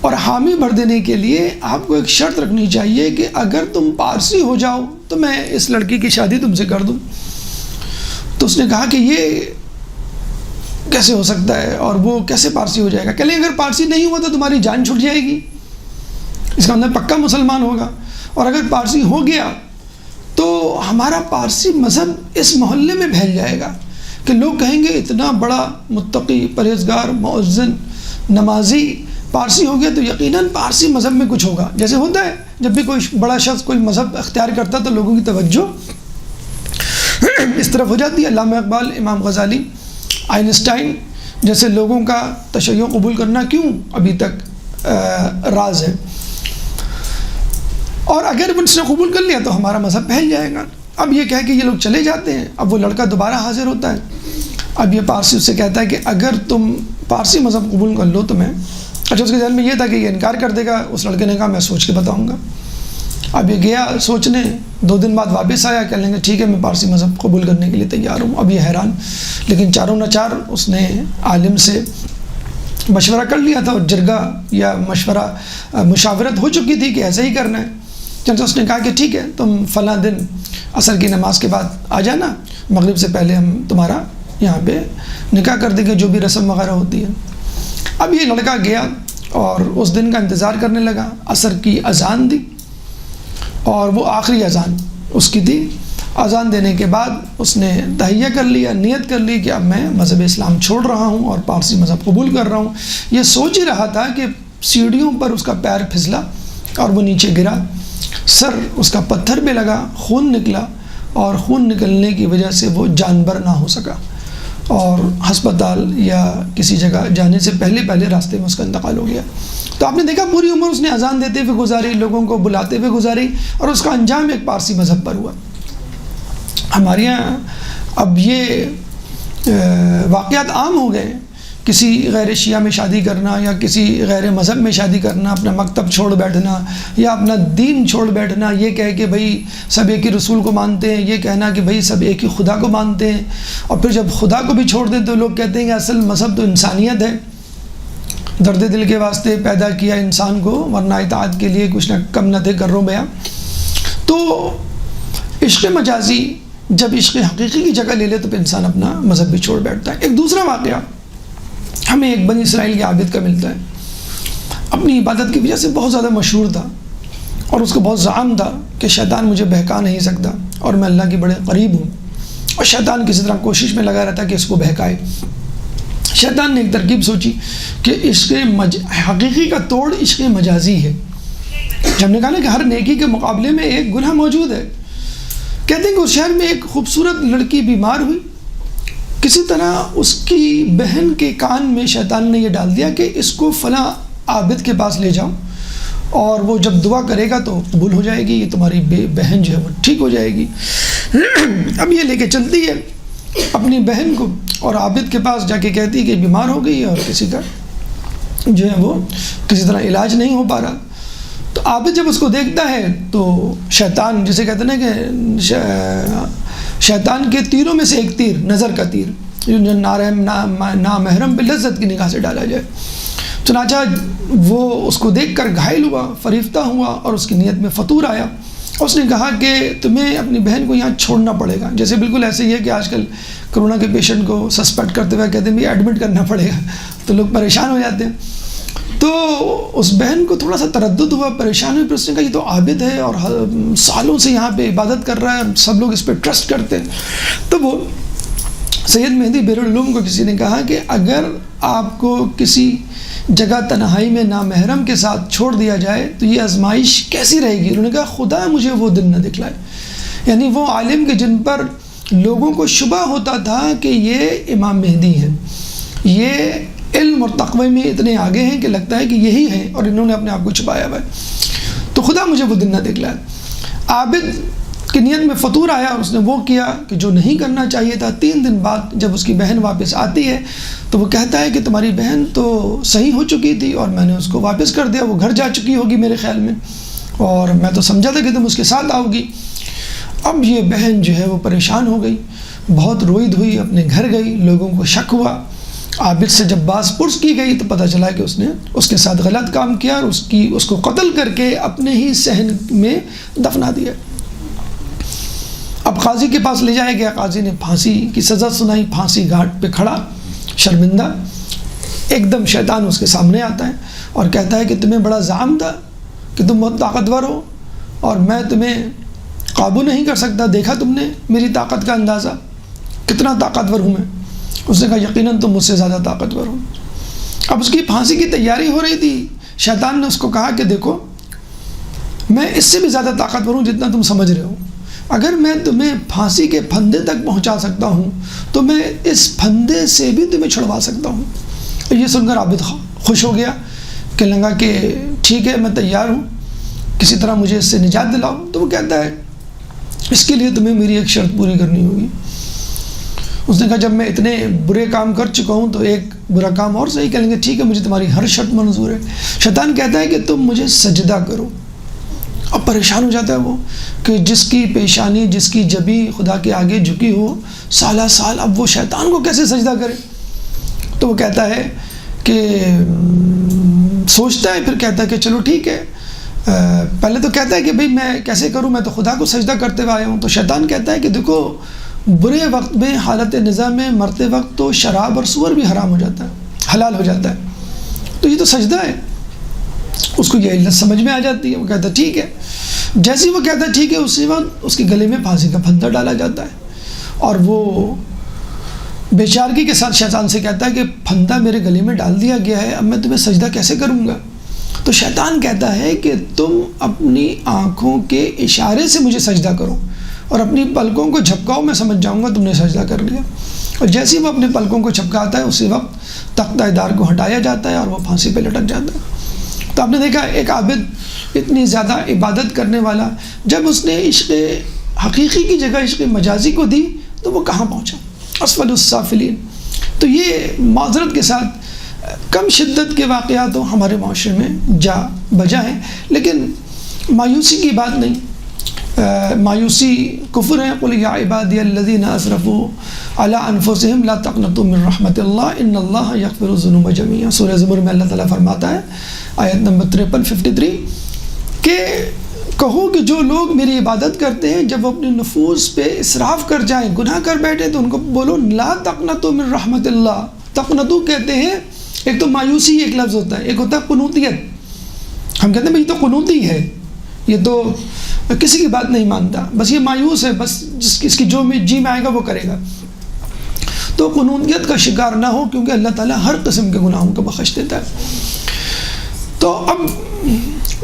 اور حامی بھر دینے کے لیے آپ کو ایک شرط رکھنی چاہیے کہ اگر تم پارسی ہو جاؤ تو میں اس لڑکی کی شادی تم سے کر دوں۔ تو اس نے کہا کہ یہ کیسے ہو سکتا ہے اور وہ کیسے پارسی ہو جائے گا؟ کہ اگر پارسی نہیں ہوا تو تمہاری جان چھوٹ جائے گی، اس کا مطلب پکا مسلمان ہوگا، اور اگر پارسی ہو گیا تو ہمارا پارسی مذہب اس محلے میں پھیل جائے گا کہ لوگ کہیں گے اتنا بڑا متقی پرہیزگار مؤذن نمازی پارسی ہو گیا تو یقیناً پارسی مذہب میں کچھ ہوگا۔ جیسے ہوتا ہے جب بھی کوئی بڑا شخص کوئی مذہب اختیار کرتا تو لوگوں کی توجہ اس طرف ہو جاتی ہے۔ علامہ اقبال، امام غزالی، آئنسٹائن جیسے لوگوں کا تشیع قبول کرنا کیوں ابھی تک راز ہے، اور اگر ان سے قبول کر لیا تو ہمارا مذہب پھیل جائے گا۔ اب یہ کہہ کہ یہ لوگ چلے جاتے ہیں۔ اب وہ لڑکا دوبارہ حاضر ہوتا ہے۔ اب یہ پارسی اس سے کہتا ہے کہ اگر تم پارسی مذہب قبول کر لو تو میں، اچھا اس کے ذہن میں یہ تھا کہ یہ انکار کر دے گا۔ اس لڑکے نے کہا میں سوچ کے بتاؤں گا۔ اب یہ گیا سوچنے، 2 دن بعد واپس آیا، کہنے لگا ٹھیک ہے میں پارسی مذہب قبول کرنے کے لیے تیار ہوں۔ اب یہ حیران، لیکن چاروں نہ چار اس نے عالم سے مشورہ کر لیا تھا، اور جرگہ یا مشاورت ہو چکی تھی کہ ایسا ہی کرنا ہے۔ چنانچہ اس نے کہا کہ ٹھیک ہے تم فلاں دن عصر کی نماز کے بعد آ جانا، مغرب سے پہلے ہم تمہارا یہاں پہ نکاح کر دے گا، جو بھی رسم وغیرہ ہوتی ہے۔ اب یہ لڑکا گیا اور اس دن کا انتظار کرنے لگا، عصر کی اذان دی اور وہ آخری اذان اس کی تھی۔ اذان دینے کے بعد اس نے تہیہ کر لیا، نیت کر لی کہ اب میں مذہب اسلام چھوڑ رہا ہوں اور پارسی مذہب قبول کر رہا ہوں۔ یہ سوچ ہی رہا تھا کہ سیڑھیوں پر اس کا پیر پھسلا اور وہ نیچے گرا، سر اس کا پتھر پہ لگا، خون نکلا اور خون نکلنے کی وجہ سے وہ جانبر نہ ہو سکا اور ہسپتال یا کسی جگہ جانے سے پہلے راستے میں اس کا انتقال ہو گیا۔ تو آپ نے دیکھا پوری عمر اس نے اذان دیتے ہوئے گزاری، لوگوں کو بلاتے ہوئے گزاری، اور اس کا انجام ایک پارسی مذہب پر ہوا۔ ہمارے یہاں اب یہ واقعات عام ہو گئے، کسی غیر شیعہ میں شادی کرنا یا کسی غیر مذہب میں شادی کرنا، اپنا مکتب چھوڑ بیٹھنا یا اپنا دین چھوڑ بیٹھنا، یہ کہہ کہ بھائی سب ایک ہی رسول کو مانتے ہیں، یہ کہنا کہ بھائی سب ایک ہی خدا کو مانتے ہیں، اور پھر جب خدا کو بھی چھوڑ دیں تو لوگ کہتے ہیں کہ اصل مذہب تو انسانیت ہے، درد دل کے واسطے پیدا کیا انسان کو، ورنہ اطاعت کے لیے کچھ نہ کم نہ تھے کرو بیاں۔ تو عشق مجازی جب عشق حقیقی کی جگہ لے لے تو پھر انسان اپنا مذہب بھی چھوڑ بیٹھتا ہے۔ ایک دوسرا واقعہ ہمیں ایک بنی اسرائیل کے عابد کا ملتا ہے، اپنی عبادت کی وجہ سے بہت زیادہ مشہور تھا اور اس کو بہت زعم تھا کہ شیطان مجھے بہکا نہیں سکتا اور میں اللہ کے بڑے قریب ہوں، اور شیطان کسی طرح کوشش میں لگا رہتا کہ اس کو بہکائے۔ شیطان نے ایک ترکیب سوچی کہ عشق حقیقی کا توڑ عشق مجازی ہے۔ جب نے کہا نا کہ ہر نیکی کے مقابلے میں ایک گناہ موجود ہے، کہتے ہیں کہ اس شہر میں ایک خوبصورت لڑکی بیمار ہوئی، کسی طرح اس کی بہن کے کان میں شیطان نے یہ ڈال دیا کہ اس کو فلاں عابد کے پاس لے جاؤ اور وہ جب دعا کرے گا تو قبول ہو جائے گی، یہ تمہاری بہن جو ہے وہ ٹھیک ہو جائے گی۔ اب یہ لے کے چلتی ہے اپنی بہن کو اور عابد کے پاس جا کے کہتی ہے کہ بیمار ہو گئی اور کسی کا جو ہے وہ کسی طرح علاج نہیں ہو پا رہا۔ تو عابد جب اس کو دیکھتا ہے تو شیطان، جسے کہتے ہیں نا کہ شیطان کے تیروں میں سے ایک تیر، نظر کا تیر، جو نامحرم پہ لذت کی نگاہ سے ڈالا جائے، چنانچہ وہ اس کو دیکھ کر گھائل ہوا، فریفتہ ہوا اور اس کی نیت میں فطور آیا۔ اس نے کہا کہ تمہیں اپنی بہن کو یہاں چھوڑنا پڑے گا، جیسے بالکل ایسے ہی ہے کہ آج کل کرونا کے پیشنٹ کو سسپیکٹ کرتے ہوئے کہتے ہیں ایڈمٹ کرنا پڑے گا، تو لوگ پریشان ہو جاتے ہیں۔ تو اس بہن کو تھوڑا سا تردد ہوا، پریشان ہوئی، پھر اس نے کہا یہ تو عابد ہے اور سالوں سے یہاں پہ عبادت کر رہا ہے، سب لوگ اس پہ ٹرسٹ کرتے ہیں۔ تو وہ سید مہدی بیرالعلوم کو کسی نے کہا کہ اگر آپ کو کسی جگہ تنہائی میں نامحرم کے ساتھ چھوڑ دیا جائے تو یہ آزمائش کیسی رہے گی؟ انہوں نے کہا خدا مجھے وہ دن نہ دکھلائے۔ یعنی وہ عالم کے جن پر لوگوں کو شبہ ہوتا تھا کہ یہ امام مہدی ہیں، یہ علم اور تقوی میں اتنے آگے ہیں کہ لگتا ہے کہ یہی ہیں، اور انہوں نے اپنے آپ کو چھپایا ہوا ہے، تو خدا مجھے وہ دن نہ دکھلائے۔ عابد کی نیت میں فطور آیا اور اس نے وہ کیا کہ جو نہیں کرنا چاہیے تھا۔ 3 دن بعد جب اس کی بہن واپس آتی ہے تو وہ کہتا ہے کہ تمہاری بہن تو صحیح ہو چکی تھی اور میں نے اس کو واپس کر دیا، وہ گھر جا چکی ہوگی میرے خیال میں، اور میں تو سمجھا تھا کہ تم اس کے ساتھ آؤ گی۔ اب یہ بہن جو ہے وہ پریشان ہو گئی، بہت روئی دھوئی، اپنے گھر گئی، لوگوں کو شک ہوا۔ عابد سے جب باز پرس کی گئی تو پتہ چلا کہ اس نے اس کے ساتھ غلط کام کیا اور اس کو قتل کر کے اپنے ہی صحن میں دفنا دیا۔ اب قاضی کے پاس لے جایا گیا، قاضی نے پھانسی کی سزا سنائی، پھانسی گھاٹ پہ کھڑا شرمندہ۔ ایک دم شیطان اس کے سامنے آتا ہے اور کہتا ہے کہ تمہیں بڑا زعم تھا کہ تم بہت طاقتور ہو اور میں تمہیں قابو نہیں کر سکتا، دیکھا تم نے میری طاقت کا اندازہ، کتنا طاقتور ہوں میں؟ اس نے کہا یقیناً تم مجھ سے زیادہ طاقتور ہو۔ اب اس کی پھانسی کی تیاری ہو رہی تھی، شیطان نے اس کو کہا کہ دیکھو میں اس سے بھی زیادہ طاقتور ہوں جتنا تم سمجھ رہے ہو، اگر میں تمہیں پھانسی کے پھندے تک پہنچا سکتا ہوں تو میں اس پھندے سے بھی تمہیں چھڑوا سکتا ہوں۔ یہ سن کر عابد خوش ہو گیا، کہنے لگا کہ ٹھیک ہے میں تیار ہوں، کسی طرح مجھے اس سے نجات دلاؤ۔ تو وہ کہتا ہے اس کے لیے تمہیں میری ایک شرط پوری کرنی ہوگی۔ اس نے کہا جب میں اتنے برے کام کر چکا ہوں تو ایک برا کام اور صحیح کریں گے، ٹھیک ہے مجھے تمہاری ہر شرط منظور ہے۔ شیطان کہتا ہے کہ تم مجھے سجدہ کرو۔ اب پریشان ہو جاتا ہے وہ کہ جس کی پیشانی، جس کی جبی خدا کے آگے جھکی ہو سالہ سال، اب وہ شیطان کو کیسے سجدہ کرے؟ تو وہ کہتا ہے کہ سوچتا ہے، پھر کہتا ہے کہ چلو ٹھیک ہے۔ پہلے تو کہتا ہے کہ بھئی میں کیسے کروں، میں تو خدا کو سجدہ کرتے ہوئے آیا ہوں۔ تو شیطان کہتا ہے کہ دیکھو برے وقت میں حالت نزا میں مرتے وقت تو شراب اور سور بھی حرام ہو جاتا ہے، حلال ہو جاتا ہے، تو یہ تو سجدہ ہے۔ اس کو یہ علت سمجھ میں آ جاتی ہے، وہ کہتا ہے ٹھیک ہے۔ جیسے وہ کہتا ہے ٹھیک ہے، اسی وقت اس کے گلے میں پھانسی کا پھندا ڈالا جاتا ہے، اور وہ بے چارگی کے ساتھ شیطان سے کہتا ہے کہ پھندا میرے گلے میں ڈال دیا گیا ہے، اب میں تمہیں سجدہ کیسے کروں گا؟ تو شیطان کہتا ہے کہ تم اپنی آنکھوں کے اشارے سے مجھے سجدہ کرو اور اپنی پلکوں کو جھپکاؤ، میں سمجھ جاؤں گا تم نے سجدہ کر لیا۔ اور جیسے ہی وہ اپنے پلکوں کو جھپکاتا ہے اسی وقت تختہ دار کو ہٹایا جاتا ہے اور وہ پھانسی پہ لٹک جاتا ہے۔ تو آپ نے دیکھا ایک عابد اتنی زیادہ عبادت کرنے والا، جب اس نے عشق حقیقی کی جگہ عشق مجازی کو دی تو وہ کہاں پہنچا؟ اسفل السافلین۔ تو یہ معذرت کے ساتھ کم شدت کے واقعات تو ہمارے معاشرے میں جا بجا ہیں، لیکن مایوسی کی بات نہیں۔ مایوسی کفر ہے۔ قل یا عبادی الذین اسرفوا علی انفسہم لا تقنطوا من رحمت اللہ ان اللہ یغفر الذنوب جميعا۔ سورہ زمر میں اللہ تعالیٰ فرماتا ہے آیت نمبر 53 کہ کہو کہ جو لوگ میری عبادت کرتے ہیں جب وہ اپنے نفوس پہ اسراف کر جائیں، گناہ کر بیٹھے، تو ان کو بولو لا تقنطوا من رحمت اللہ۔ تقنطوا کہتے ہیں، ایک تو مایوسی ایک لفظ ہوتا ہے، ایک ہوتا ہے قنوطیت۔ ہم کہتے ہیں بھئی یہ تو قنوطی ہے، یہ تو کسی کی بات نہیں مانتا، بس یہ مایوس ہے، بس اس کی جو جی میں آئے گا وہ کرے گا۔ تو قنوطیت کا شکار نہ ہو، کیونکہ اللہ تعالیٰ ہر قسم کے گناہوں کو بخش دیتا ہے۔ تو اب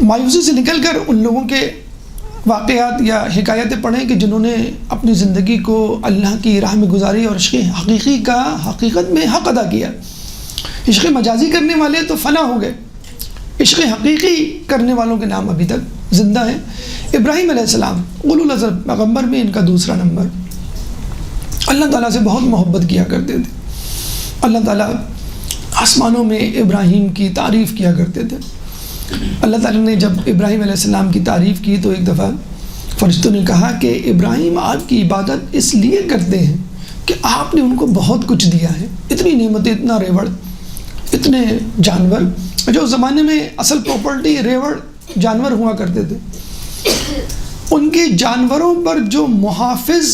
مایوسی سے نکل کر ان لوگوں کے واقعات یا حکایتیں پڑھیں کہ جنہوں نے اپنی زندگی کو اللہ کی راہ میں گزاری اور عشق حقیقی کا حقیقت میں حق ادا کیا۔ عشق مجازی کرنے والے تو فنا ہو گئے، عشق حقیقی کرنے والوں کے نام ابھی تک زندہ ہیں۔ ابراہیم علیہ السلام اولو العزم پیغمبر میں ان کا دوسرا نمبر، اللہ تعالیٰ سے بہت محبت کیا کرتے تھے۔ اللہ تعالیٰ آسمانوں میں ابراہیم کی تعریف کیا کرتے تھے۔ اللہ تعالیٰ نے جب ابراہیم علیہ السلام کی تعریف کی تو ایک دفعہ فرشتوں نے کہا کہ ابراہیم آپ کی عبادت اس لیے کرتے ہیں کہ آپ نے ان کو بہت کچھ دیا ہے، اتنی نعمتیں، اتنا ریوڑ، اتنے جانور۔ جو اس زمانے میں اصل پراپرٹی ریوڑ جانور ہوا کرتے تھے، ان کے جانوروں پر جو محافظ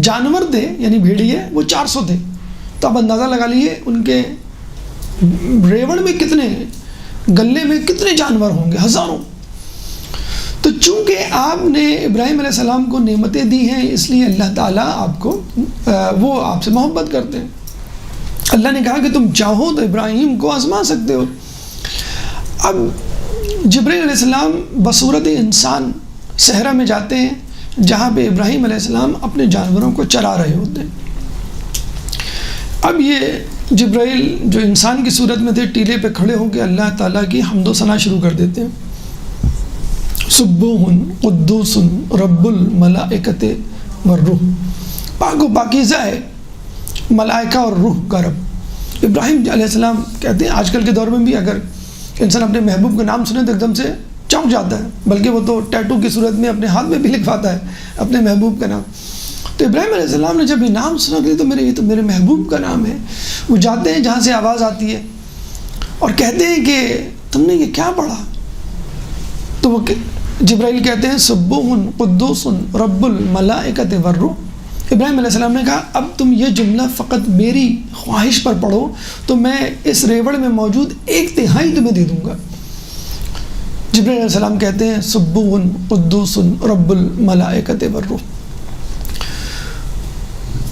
جانور تھے یعنی بھیڑیے وہ 400 تھے۔ تو آپ اندازہ لگا لیجیے ان کے ریوڑ میں کتنے، گلے میں کتنے جانور ہوں گے، ہزاروں۔ تو چونکہ آپ نے ابراہیم علیہ السلام کو نعمتیں دی ہیں، اس لیے اللہ تعالیٰ آپ کو وہ آپ سے محبت کرتے ہیں۔ اللہ نے کہا کہ تم چاہو تو ابراہیم کو آزما سکتے ہو۔ اب جبرائیل علیہ السلام بصورت انسان صحرا میں جاتے ہیں جہاں پہ ابراہیم علیہ السلام اپنے جانوروں کو چرا رہے ہوتے ہیں۔ اب یہ جبرائیل جو انسان کی صورت میں تھے ٹیلے پہ کھڑے ہو کے اللہ تعالیٰ کی حمد و ثنا شروع کر دیتے ہیں۔ سبوح قدوس رب الملائکۃ والروح، پاک و پاکیزہ ہے ملائکہ اور روح کا رب۔ ابراہیم علیہ السلام کہتے ہیں آج کل کے دور میں بھی اگر انسان اپنے محبوب کا نام سنے تو ایک دم سے چونک جاتا ہے، بلکہ وہ تو ٹیٹو کی صورت میں اپنے ہاتھ میں بھی لکھواتا ہے اپنے محبوب کا نام۔ تو ابراہیم علیہ السلام نے جب یہ نام سنا کہ یہ تو میرے محبوب کا نام ہے، وہ جاتے ہیں جہاں سے آواز آتی ہے اور کہتے ہیں کہ تم نے یہ کیا پڑھا؟ تو وہ جبرائیل کہتے ہیں سبوح قدوس رب الملائکۃ والروح۔ ابراہیم علیہ السلام نے کہا اب تم یہ جملہ فقط میری خواہش پر پڑھو تو میں اس ریوڑ میں موجود 1/3 تمہیں دے دوں گا۔ جبرائیل علیہ السلام کہتے ہیں سبوح قدوس رب الملائکۃ والروح۔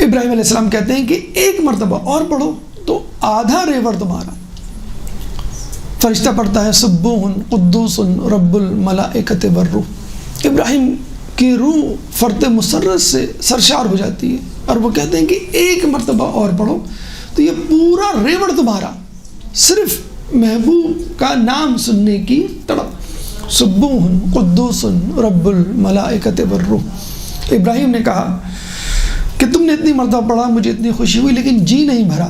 ابراہیم علیہ السلام کہتے ہیں کہ ایک مرتبہ اور پڑھو تو آدھا ریوڑ تمہارا۔ فرشتہ پڑھتا ہے سبوح قدوس رب الملائکۃ والروح۔ ابراہیم کی روح فرط مسرت سے سرشار ہو جاتی ہے اور وہ کہتے ہیں کہ ایک مرتبہ اور پڑھو تو یہ پورا ریوڑ تمہارا، صرف محبوب کا نام سننے کی تڑپ۔ سبوح قدوس رب الملائکۃ والروح۔ ابراہیم نے کہا کہ تم نے اتنی مرتبہ پڑھا، مجھے اتنی خوشی ہوئی لیکن جی نہیں بھرا،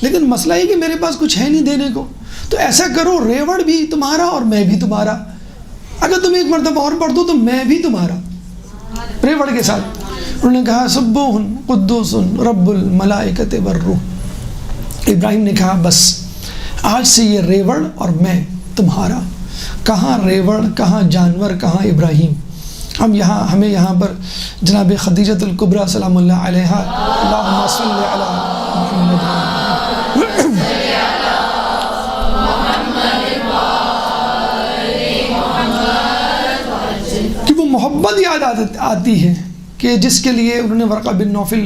لیکن مسئلہ یہ کہ میرے پاس کچھ ہے نہیں دینے کو، تو ایسا کرو ریوڑ بھی تمہارا اور میں بھی تمہارا، اگر تم ایک مرتبہ اور پڑھ دو تو میں بھی تمہارا ریوڑ کے ساتھ۔ انہوں نے کہا سبوح قدوس رب الملائکۃ والروح۔ ابراہیم نے کہا بس آج سے یہ ریوڑ اور میں تمہارا، کہاں ریوڑ، کہاں جانور، کہاں ابراہیم، ہمیں یہاں پر جناب خدیجۃ الکبریٰ سلام اللہ علیہا، اللہم صلی علی محمد کہ وہ محبت یاد آتی ہے کہ جس کے لیے انہوں نے ورقہ بن نوفل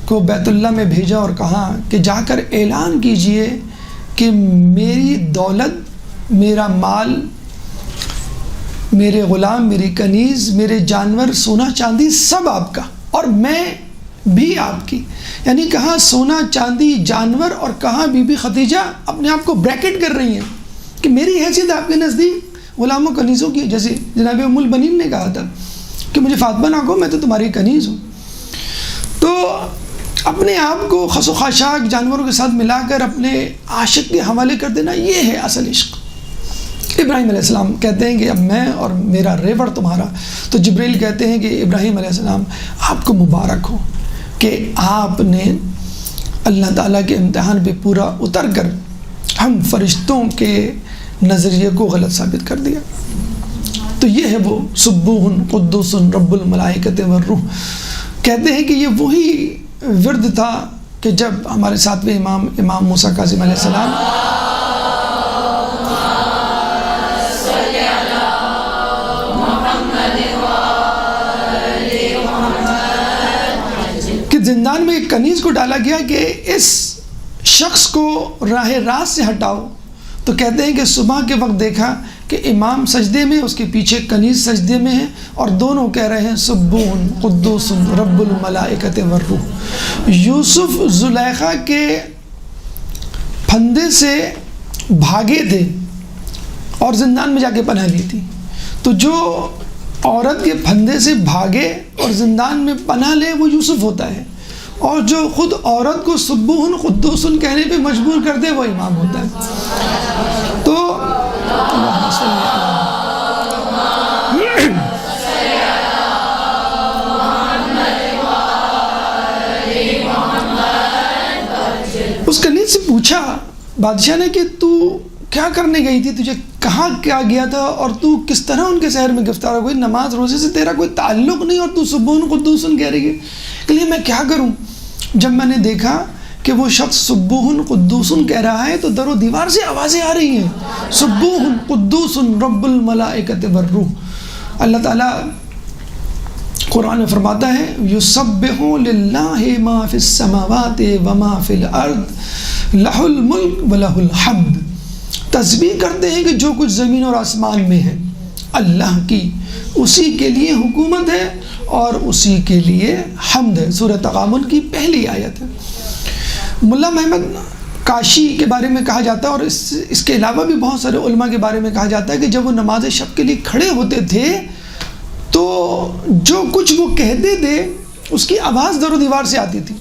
کو بیت اللہ میں بھیجا اور کہا کہ جا کر اعلان کیجئے کہ میری دولت، میرا مال، میرے غلام، میری کنیز، میرے جانور، سونا چاندی سب آپ کا اور میں بھی آپ کی. یعنی کہاں سونا چاندی جانور اور کہاں بی بی خدیجہ اپنے آپ کو بریکٹ کر رہی ہیں کہ میری حیثیت آپ کے نزدیک غلاموں کنیزوں کی، جیسے جناب ام البنین نے کہا تھا کہ مجھے فاطمہ نہ کہو، میں تو تمہاری کنیز ہوں. تو اپنے آپ کو خس و خاشاک جانوروں کے ساتھ ملا کر اپنے عاشق کے حوالے کر دینا، یہ ہے اصل عشق. ابراہیم علیہ السلام کہتے ہیں کہ اب میں اور میرا ریوڑ تمہارا. تو جبریل کہتے ہیں کہ ابراہیم علیہ السلام آپ کو مبارک ہو کہ آپ نے اللہ تعالیٰ کے امتحان پہ پورا اتر کر ہم فرشتوں کے نظریے کو غلط ثابت کر دیا. تو یہ ہے وہ سبوح قدوس رب الملائکۃ والروح. کہتے ہیں کہ یہ وہی ورد تھا کہ جب ہمارے ساتویں امام موسیٰ کاظم علیہ السلام کہ زندان میں ایک کنیز کو ڈالا گیا کہ اس شخص کو راہ راست سے ہٹاؤ. تو کہتے ہیں کہ صبح کے وقت دیکھا کہ امام سجدے میں، اس کے پیچھے کنیز سجدے میں ہے اور دونوں کہہ رہے ہیں سبوح قدوس رب الملائکۃ والروح. یوسف زلیخا کے پھندے سے بھاگے تھے اور زندان میں جا کے پناہ لی تھی. تو جو عورت کے پھندے سے بھاگے اور زندان میں پناہ لے وہ یوسف ہوتا ہے، اور جو خود عورت کو سبوح قدوس کہنے پہ مجبور کر دے وہ امام ہوتا ہے. تو اس کنیز سے پوچھا بادشاہ نے کہ تو کیا کرنے گئی تھی، تجھے کہاں کیا گیا تھا اور تو کس طرح ان کے شہر میں گرفتار ہو گئی، نماز روزے سے تیرا کوئی تعلق نہیں اور تو سبوح قدوس کہہ رہی ہے. کہ لیے میں کیا کروں. جب میں نے دیکھا کہ وہ شخص سبوح قدوس کہہ رہا ہے تو در و دیوار سے آوازیں آ رہی ہیں سبوح قدوس رب الملائکۃ والروح. اللہ تعالیٰ قرآن میں فرماتا ہے یسبح للہ ما فی السماوات وما فی الارض لہ الملک ولہ الحمد. تسبیح کرتے ہیں کہ جو کچھ زمین اور آسمان میں ہے اللہ کی، اسی کے لیے حکومت ہے اور اسی کے لیے حمد ہے. سورہ تغابن کی پہلی آیت ہے. ملا محمد کاشی کے بارے میں کہا جاتا ہے اور اس کے علاوہ بھی بہت سارے علماء کے بارے میں کہا جاتا ہے کہ جب وہ نماز شب کے لیے کھڑے ہوتے تھے تو جو کچھ وہ کہتے تھے اس کی آواز در و دیوار سے آتی تھی،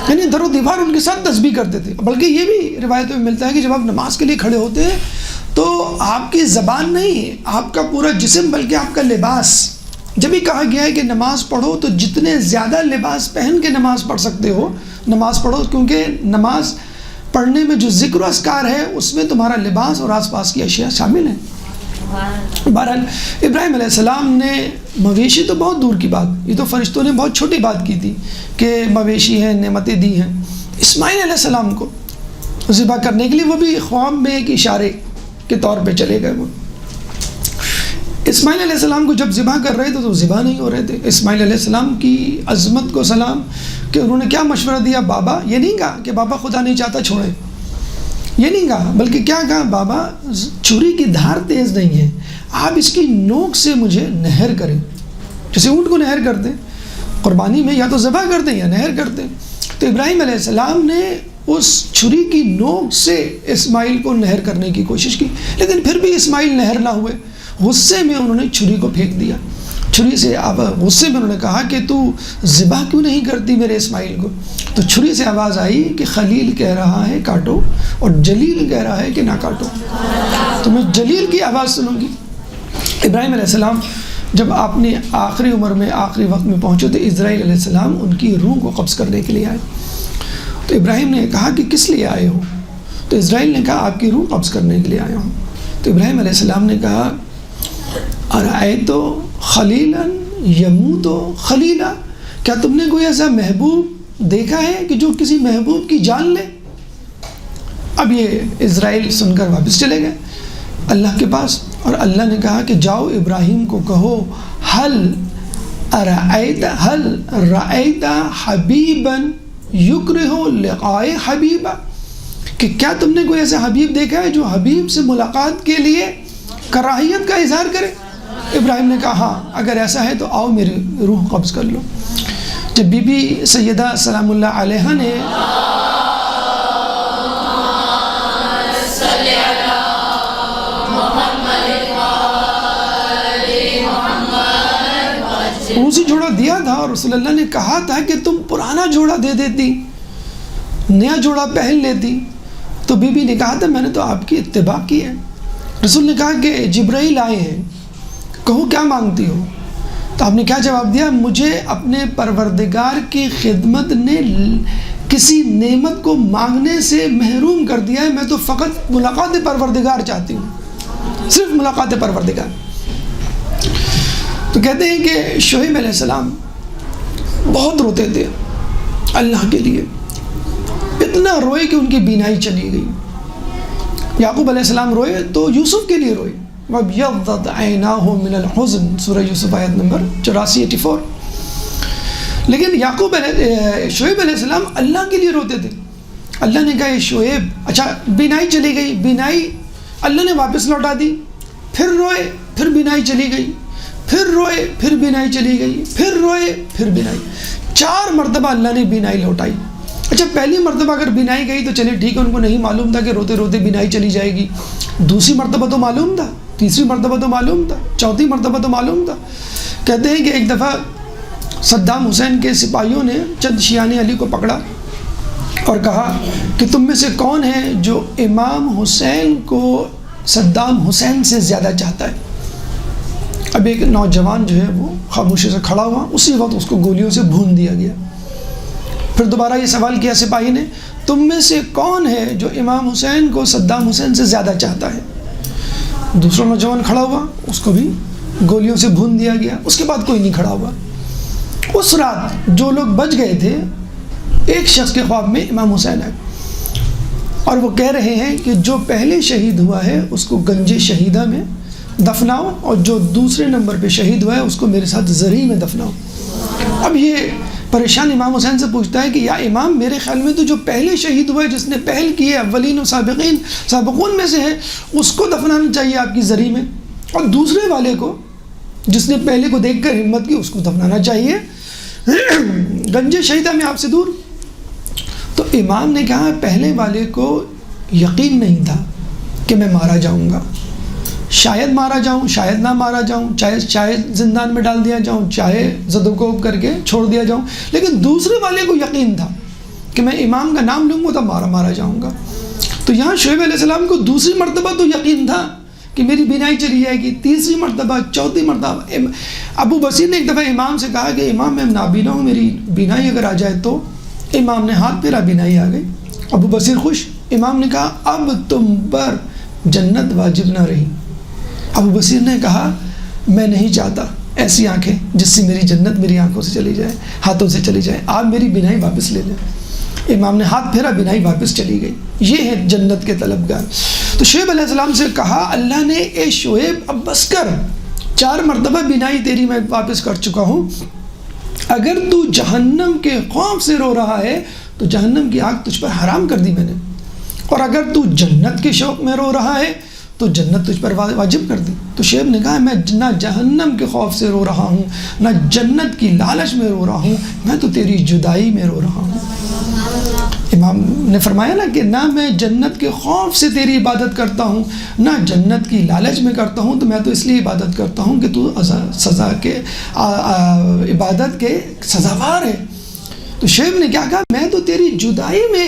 یعنی در و دیوار ان کے ساتھ تسبیح کرتے تھے. بلکہ یہ بھی روایتوں میں ملتا ہے کہ جب آپ نماز کے لیے کھڑے ہوتے ہیں تو آپ کی زبان نہیں، آپ کا پورا جسم بلکہ آپ کا لباس. جب ہی کہا گیا ہے کہ نماز پڑھو تو جتنے زیادہ لباس پہن کے نماز پڑھ سکتے ہو نماز پڑھو، کیونکہ نماز پڑھنے میں جو ذکر و اذکار ہے اس میں تمہارا لباس اور آس پاس کی اشیاء شامل ہیں. بہرحال ابراہیم علیہ السلام نے مویشی تو بہت دور کی بات، یہ تو فرشتوں نے بہت چھوٹی بات کی تھی کہ مویشی ہیں، نعمتیں دی ہیں. اسماعیل علیہ السلام کو ذبح کرنے کے لیے وہ بھی خواب میں ایک اشارے کے طور پہ چلے گئے. وہ اسماعیل علیہ السلام کو جب ذبح کر رہے تھے تو ذبح نہیں ہو رہے تھے. اسماعیل علیہ السلام کی عظمت کو سلام کہ انہوں نے کیا مشورہ دیا. بابا یہ نہیں کہا کہ بابا خدا نہیں چاہتا چھوڑے، یہ نہیں کہا، بلکہ کیا کہا، بابا چھری کی دھار تیز نہیں ہے، آپ اس کی نوک سے مجھے نہر کریں، جیسے اونٹ کو نہر کرتے قربانی میں، یا تو ذبح کرتے یا نہر کرتے. تو ابراہیم علیہ السلام نے اس چھری کی نوک سے اسماعیل کو نہر کرنے کی کوشش کی، لیکن پھر بھی اسماعیل نہر نہ ہوئے. غصے میں انہوں نے چھری کو پھینک دیا. چھری سے اب غصے میں انہوں نے کہا کہ تو ذبح کیوں نہیں کرتی میرے اسماعیل کو. تو چھری سے آواز آئی کہ خلیل کہہ رہا ہے کاٹو اور جلیل کہہ رہا ہے کہ نہ کاٹو، تو میں جلیل کی آواز سنوں گی. ابراہیم علیہ السلام جب اپنی آخری عمر میں آخری وقت میں پہنچے تو اسرائیل علیہ السلام ان کی روح کو قبض کرنے کے لیے آئے. تو ابراہیم نے کہا کہ کس لیے آئے ہو؟ تو اسرائیل نے کہا آپ کی روح قبض کرنے کے لیے آیا ہوں. تو ابراہیم علیہ السلام نے کہا ارأیت خلیلا یموت خلیلا، کیا تم نے کوئی ایسا محبوب دیکھا ہے کہ جو کسی محبوب کی جان لے؟ اب یہ اسرائیل سن کر واپس چلے گئے اللہ کے پاس، اور اللہ نے کہا کہ جاؤ ابراہیم کو کہو حل رأیت حبیبا یکرہ لقاء حبیبا، کہ کیا تم نے کوئی ایسا حبیب دیکھا ہے جو حبیب سے ملاقات کے لیے کراہیت کا اظہار کرے؟ ابراہیم نے کہا ہاں اگر ایسا ہے تو آؤ میری روح قبض کر لو۔ جب بی بی سیدہ سلام اللہ علیہا نے اسی جوڑا دیا تھا اور رسول اللہ نے کہا تھا کہ تم پرانا جوڑا دے دیتی، نیا جوڑا پہن لیتی، تو بی بی نے کہا تھا میں نے تو آپ کی اتباع کی ہے۔ رسول نے کہا کہ جبرائیل آئے ہیں، کہو کیا مانگتی ہو؟ تو آپ نے کیا جواب دیا؟ مجھے اپنے پروردگار کی خدمت نے کسی نعمت کو مانگنے سے محروم کر دیا ہے، میں تو فقط ملاقات پروردگار چاہتی ہوں، صرف ملاقات پروردگار۔ تو کہتے ہیں کہ شعیب علیہ السلام بہت روتے تھے اللہ کے لیے، اتنا روئے کہ ان کی بینائی چلی گئی۔ یعقوب علیہ السلام روئے تو یوسف کے لیے روئے، وَابْيَضَّتْ عَيْنَاهُ مِنَ الْحُزْنِ، سورہ یوسف آیت نمبر 84۔ لیکن شعیب علیہ السلام اللہ کے لیے روتے تھے۔ اللہ نے کہا یہ شعیب، اچھا بینائی چلی گئی، بینائی اللہ نے واپس لوٹا دی، پھر روئے، پھر بینائی چلی گئی، پھر روئے، پھر بینائی چلی گئی، پھر روئے، پھر بینائی، 4 مرتبہ اللہ نے بینائی لوٹائی۔ اچھا پہلی مرتبہ اگر بینائی گئی تو چلے ٹھیک ہے، ان کو نہیں معلوم تھا کہ روتے روتے بینائی چلی جائے گی، دوسری مرتبہ تو معلوم تھا، تیسری مرتبہ تو معلوم تھا، چوتھی مرتبہ تو معلوم تھا۔ کہتے ہیں کہ ایک دفعہ صدام حسین کے سپاہیوں نے چند شیعان علی کو پکڑا اور کہا کہ تم میں سے کون ہے جو امام حسین کو صدام حسین سے زیادہ چاہتا ہے؟ اب ایک نوجوان جو ہے وہ خاموشی سے کھڑا ہوا، اسی وقت اس کو گولیوں سے بھون دیا گیا۔ پھر دوبارہ یہ سوال کیا سپاہی نے، تم میں سے کون ہے جو امام حسین کو صدام حسین سے زیادہ چاہتا ہے؟ دوسرا نوجوان کھڑا ہوا، اس کو بھی گولیوں سے بھون دیا گیا۔ اس کے بعد کوئی نہیں کھڑا ہوا۔ اس رات جو لوگ بچ گئے تھے، ایک شخص کے خواب میں امام حسین ہے اور وہ کہہ رہے ہیں کہ جو پہلے شہید ہوا ہے اس کو گنج شہیدہ میں دفناؤ، اور جو دوسرے نمبر پہ شہید ہوا ہے اس کو میرے ساتھ زرعی میں دفناؤ۔ اب یہ پریشان امام حسین سے پوچھتا ہے کہ یا امام میرے خیال میں تو جو پہلے شہید ہوا ہے، جس نے پہل کی ہے، اولین و سابقون میں سے ہے، اس کو دفنانا چاہیے آپ کی زرعی میں، اور دوسرے والے کو جس نے پہلے کو دیکھ کر ہمت کی اس کو دفنانا چاہیے گنج شہیدہ میں آپ سے دور۔ تو امام نے کہا پہلے والے کو یقین نہیں تھا کہ میں مارا جاؤں گا، شاید مارا جاؤں، شاید نہ مارا جاؤں، چاہے زندان میں ڈال دیا جاؤں، چاہے زد و کوب کر کے چھوڑ دیا جاؤں، لیکن دوسرے والے کو یقین تھا کہ میں امام کا نام لوں گا تو مارا جاؤں گا۔ تو یہاں شعیب علیہ السلام کو دوسری مرتبہ تو یقین تھا کہ میری بینائی چلی جائے گی، تیسری مرتبہ، چوتھی مرتبہ۔ ابو بصیر نے ایک دفعہ امام سے کہا کہ امام میں نابینا ہوں، میری بینائی اگر آ جائے تو۔ امام نے ہاتھ پھیرا، بینائی آ گئی۔ ابو بصیر خوش۔ امام نے کہا اب تم پر جنت واجب نہ رہی۔ ابو بصیر نے کہا میں نہیں چاہتا ایسی آنکھیں جس سے میری جنت میری آنکھوں سے چلی جائے، ہاتھوں سے چلی جائے، آپ میری بینائی واپس لے لیں۔ امام نے ہاتھ پھیرا، بینائی واپس چلی گئی۔ یہ ہے جنت کے طلبگار۔ تو شعیب علیہ السلام سے کہا اللہ نے، اے شعیب اب بس کر، 4 مرتبہ بینائی تیری میں واپس کر چکا ہوں، اگر تو جہنم کے خوف سے رو رہا ہے تو جہنم کی آگ تجھ پر حرام کر دی میں نے، اور اگر تو جنت کے شوق میں رو رہا ہے تو جنت تجھ پر واجب کر دی۔ تو شعیب نے کہا میں نہ جہنم کے خوف سے رو رہا ہوں، نہ جنت کی لالچ میں رو رہا ہوں، میں تو تیری جدائی میں رو رہا ہوں۔ امام نے فرمایا نا کہ نہ میں جنت کے خوف سے تیری عبادت کرتا ہوں، نہ جنت کی لالچ میں کرتا ہوں، تو میں تو اس لیے عبادت کرتا ہوں کہ تو سزا کے عبادت کے سزاوار ہے۔ تو شعیب نے کیا کہا میں تو تیری جدائی میں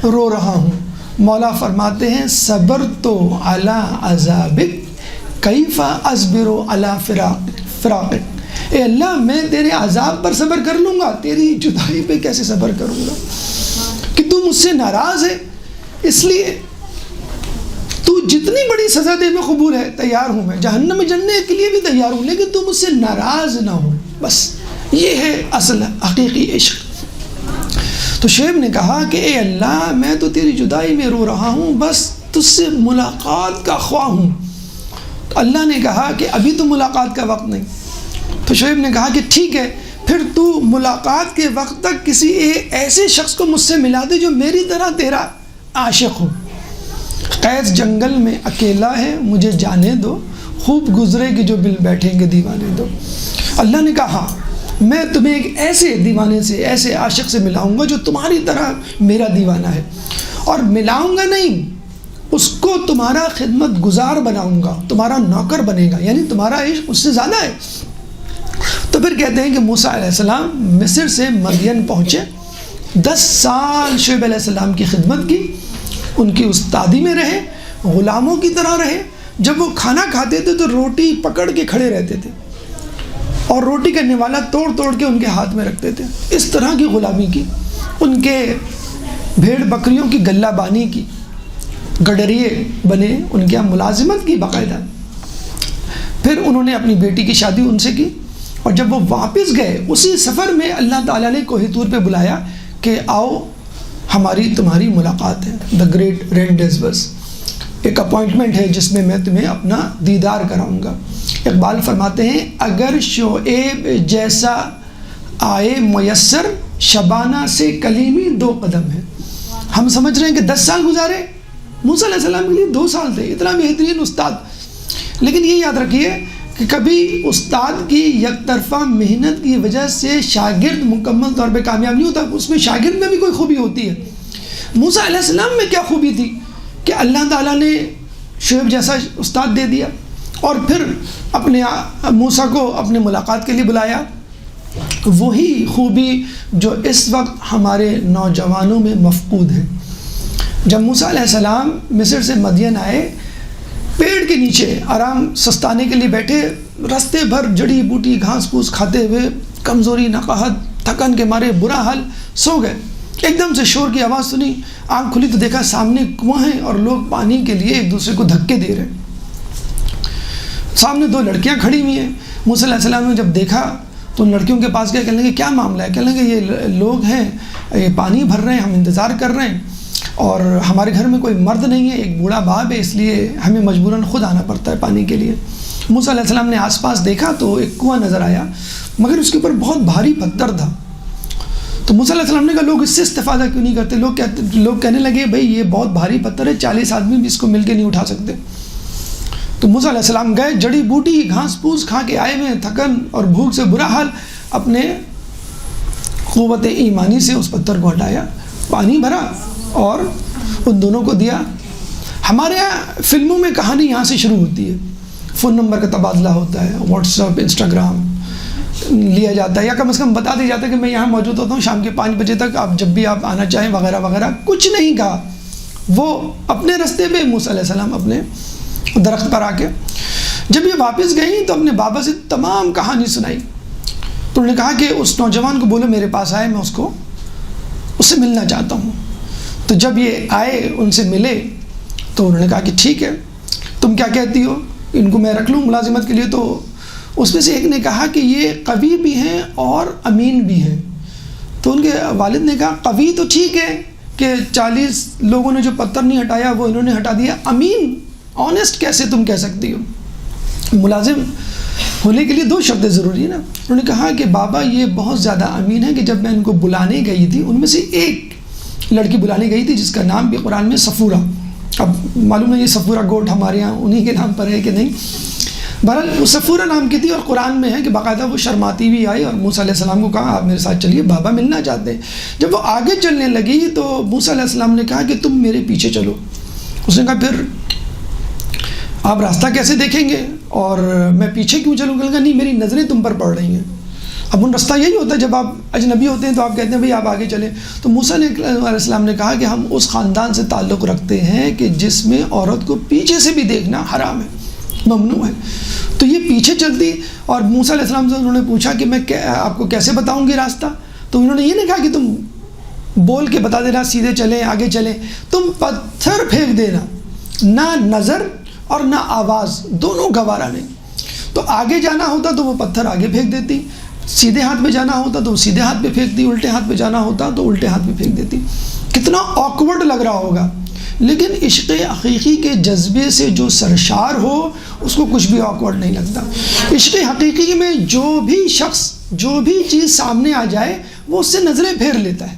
رو رہا ہوں۔ مولا فرماتے ہیں صبر تو علی عذابک کیف اصبر علی فراقک، اے اللہ میں تیرے عذاب پر صبر کر لوں گا، تیری جدائی پہ کیسے صبر کروں گا کہ تو مجھ سے ناراض ہے۔ اس لیے تو جتنی بڑی سزا دے میں قبول ہے، تیار ہوں میں، جہنم میں جلنے کے لیے بھی تیار ہوں، لیکن تم مجھ سے ناراض نہ ہو، بس یہ ہے اصل حقیقی عشق۔ تو شعیب نے کہا کہ اے اللہ، میں تو تیری جدائی میں رو رہا ہوں، بس تجھ سے ملاقات کا خواہ ہوں۔ تو اللہ نے کہا کہ ابھی تو ملاقات کا وقت نہیں۔ تو شعیب نے کہا کہ ٹھیک ہے، پھر تو ملاقات کے وقت تک کسی ایسے شخص کو مجھ سے ملا دے جو میری طرح تیرا عاشق ہو۔ قیس جنگل میں اکیلا ہے، مجھے جانے دو، خوب گزرے گی جو بل بیٹھیں گے دیوانے دو۔ اللہ نے کہا میں تمہیں ایک ایسے دیوانے سے، ایسے عاشق سے ملاؤں گا جو تمہاری طرح میرا دیوانہ ہے، اور ملاؤں گا نہیں، اس کو تمہارا خدمت گزار بناؤں گا، تمہارا نوکر بنے گا، یعنی تمہارا عشق اس سے زیادہ ہے۔ تو پھر کہتے ہیں کہ موسیٰ علیہ السلام مصر سے مدین پہنچے، 10 سال شعیب علیہ السلام کی خدمت کی، ان کی استادی میں رہے، غلاموں کی طرح رہے۔ جب وہ کھانا کھاتے تھے تو روٹی پکڑ کے کھڑے رہتے تھے، اور روٹی کا نوالا توڑ توڑ کے ان کے ہاتھ میں رکھتے تھے۔ اس طرح کی غلامی کی، ان کے بھیڑ بکریوں کی گلہ بانی کی، گڈریے بنے، ان کے یہاں ملازمت کی باقاعدہ۔ پھر انہوں نے اپنی بیٹی کی شادی ان سے کی، اور جب وہ واپس گئے اسی سفر میں اللہ تعالیٰ نے کوہ طور پہ بلایا کہ آؤ ہماری تمہاری ملاقات ہے، دا گریٹ رینڈیزورس، ایک اپوائنٹمنٹ ہے جس میں میں تمہیں اپنا دیدار کراؤں گا۔ اقبال فرماتے ہیں اگر شعیب جیسا آئے میسر، شبانہ سے کلیمی 2 قدم ہے۔ ہم سمجھ رہے ہیں کہ 10 سال گزارے، موسیٰ علیہ السلام کے لیے 2 سال تھے، اتنا بہترین استاد۔ لیکن یہ یاد رکھیے کہ کبھی استاد کی یک طرفہ محنت کی وجہ سے شاگرد مکمل طور پہ کامیاب نہیں ہوتا، اس میں شاگرد میں بھی کوئی خوبی ہوتی ہے۔ موسیٰ علیہ السلام میں کیا خوبی تھی کہ اللہ تعالیٰ نے شعیب جیسا استاد دے دیا، اور پھر اپنے موسیٰ کو اپنے ملاقات کے لیے بلایا۔ وہی خوبی جو اس وقت ہمارے نوجوانوں میں مفقود ہے۔ جب موسیٰ علیہ السلام مصر سے مدین آئے، پیڑ کے نیچے آرام سستانے کے لیے بیٹھے، رستے بھر جڑی بوٹی گھاس پھوس کھاتے ہوئے، کمزوری، نقاہت، تھکن کے مارے برا حال، سو گئے۔ ایک دم سے شور کی آواز سنی، آنکھ کھلی تو دیکھا سامنے کنواں ہے اور لوگ پانی کے لیے ایک دوسرے کو دھکے دے رہے ہیں۔ سامنے 2 لڑکیاں کھڑی ہوئی ہیں۔ موسیٰ علیہ السلام نے جب دیکھا تو ان لڑکیوں کے پاس گئے، کہنے لگے کیا معاملہ ہے؟ کہنے لگے یہ لوگ ہیں، یہ پانی بھر رہے ہیں، ہم انتظار کر رہے ہیں، اور ہمارے گھر میں کوئی مرد نہیں ہے، ایک بوڑھا باپ ہے، اس لیے ہمیں مجبوراً خود آنا پڑتا ہے پانی کے لیے۔ موسیٰ علیہ السلام نے آس پاس دیکھا تو ایک کنواں نظر آیا، مگر اس کے اوپر بہت بھاری پتھر تھا۔ تو موسیٰ علیہ السلام نے کہا لوگ اس سے استفادہ کیوں نہیں کرتے؟ لوگ کہنے لگے بھائی یہ بہت بھاری پتھر ہے، 40 آدمی بھی اس کو مل کے نہیں اٹھا سکتے۔ تو موسیٰ علیہ السلام گئے، جڑی بوٹی گھاس پھوس کھا کے آئے ہوئے، تھکن اور بھوک سے برا حال، اپنے قوت ایمانی سے اس پتھر کو ہٹایا، پانی بھرا اور ان دونوں کو دیا۔ ہمارے یہاں فلموں میں کہانی یہاں سے شروع ہوتی ہے، فون نمبر کا تبادلہ ہوتا ہے، واٹس ایپ، انسٹاگرام لیا جاتا ہے، یا کم از کم بتا دیا جاتا ہے کہ میں یہاں موجود ہوتا ہوں شام کے 5 بجے تک، آپ جب بھی آپ آنا چاہیں وغیرہ وغیرہ۔ کچھ نہیں کہا، وہ اپنے رستے پہ، موسیٰ علیہ السلام اپنے درخت پر آ کے جب یہ واپس گئیں تو اپنے بابا سے تمام کہانی سنائی۔ تو انہوں نے کہا کہ اس نوجوان کو بولو میرے پاس آئے، میں اس سے ملنا چاہتا ہوں۔ تو جب یہ آئے ان سے ملے تو انہوں نے کہا کہ ٹھیک ہے، تم کیا کہتی ہو، ان کو میں رکھ لوں ملازمت کے لیے؟ تو اس میں سے ایک نے کہا کہ یہ قوی بھی ہیں اور امین بھی ہیں۔ تو ان کے والد نے کہا قوی تو ٹھیک ہے کہ 40 لوگوں نے جو پتھر نہیں ہٹایا وہ انہوں نے ہٹا دیا، امین آنیسٹ کیسے تم کہہ سکتی ہو؟ ملازم ہونے کے لیے 2 شرطیں ضروری ہیں نا۔ انہوں نے کہا کہ بابا یہ بہت زیادہ امین ہے کہ جب میں ان کو بلانے گئی تھی، ان میں سے ایک لڑکی بلانے گئی تھی جس کا نام بھی قرآن میں صفورہ، اب معلوم ہے یہ صفورہ گوٹ ہمارے یہاں انہی کے نام پر ہے کہ نہیں، بہرحال وہ صفورہ نام کی تھی، اور قرآن میں ہے کہ باقاعدہ وہ شرماتی بھی آئی اور موسیٰ علیہ السلام کو کہا آپ میرے ساتھ چلیے، بابا ملنا چاہتے ہیں۔ جب وہ آگے چلنے لگی تو موسیٰ علیہ السلام نے کہا کہ تم میرے پیچھے چلو۔ اس نے کہا پھر آپ راستہ کیسے دیکھیں گے اور میں پیچھے کیوں چلوں؟ کہا نہیں میری نظریں تم پر پڑ رہی ہیں۔ اب ان راستہ یہی ہوتا ہے جب آپ اجنبی ہوتے ہیں تو آپ کہتے ہیں بھئی آپ آگے چلیں۔ تو موسیٰ علیہ السلام نے کہا کہ ہم اس خاندان سے تعلق رکھتے ہیں کہ جس میں عورت کو پیچھے سے بھی دیکھنا حرام ہے، ممنوع ہے۔ تو یہ پیچھے چلتی، اور موسیٰ علیہ السلام سے انہوں نے پوچھا کہ میں آپ کو کیسے بتاؤں گی راستہ؟ تو انہوں نے یہ نہیں کہا کہ تم بول کے بتا دینا سیدھے چلیں آگے چلیں، تم پتھر پھینک دینا نہ نظر اور نہ آواز، دونوں گوارا نہیں. تو آگے جانا ہوتا تو وہ پتھر آگے پھینک دیتی، سیدھے ہاتھ پہ جانا ہوتا تو وہ سیدھے ہاتھ پہ پھینکتی، الٹے ہاتھ پہ جانا ہوتا تو الٹے ہاتھ پہ پھینک دیتی. کتنا آکورڈ لگ رہا ہوگا، لیکن عشق حقیقی کے جذبے سے جو سرشار ہو اس کو کچھ بھی آکورڈ نہیں لگتا. عشق حقیقی میں جو بھی شخص، جو بھی چیز سامنے آ جائے وہ اس سے نظریں پھیر لیتا ہے.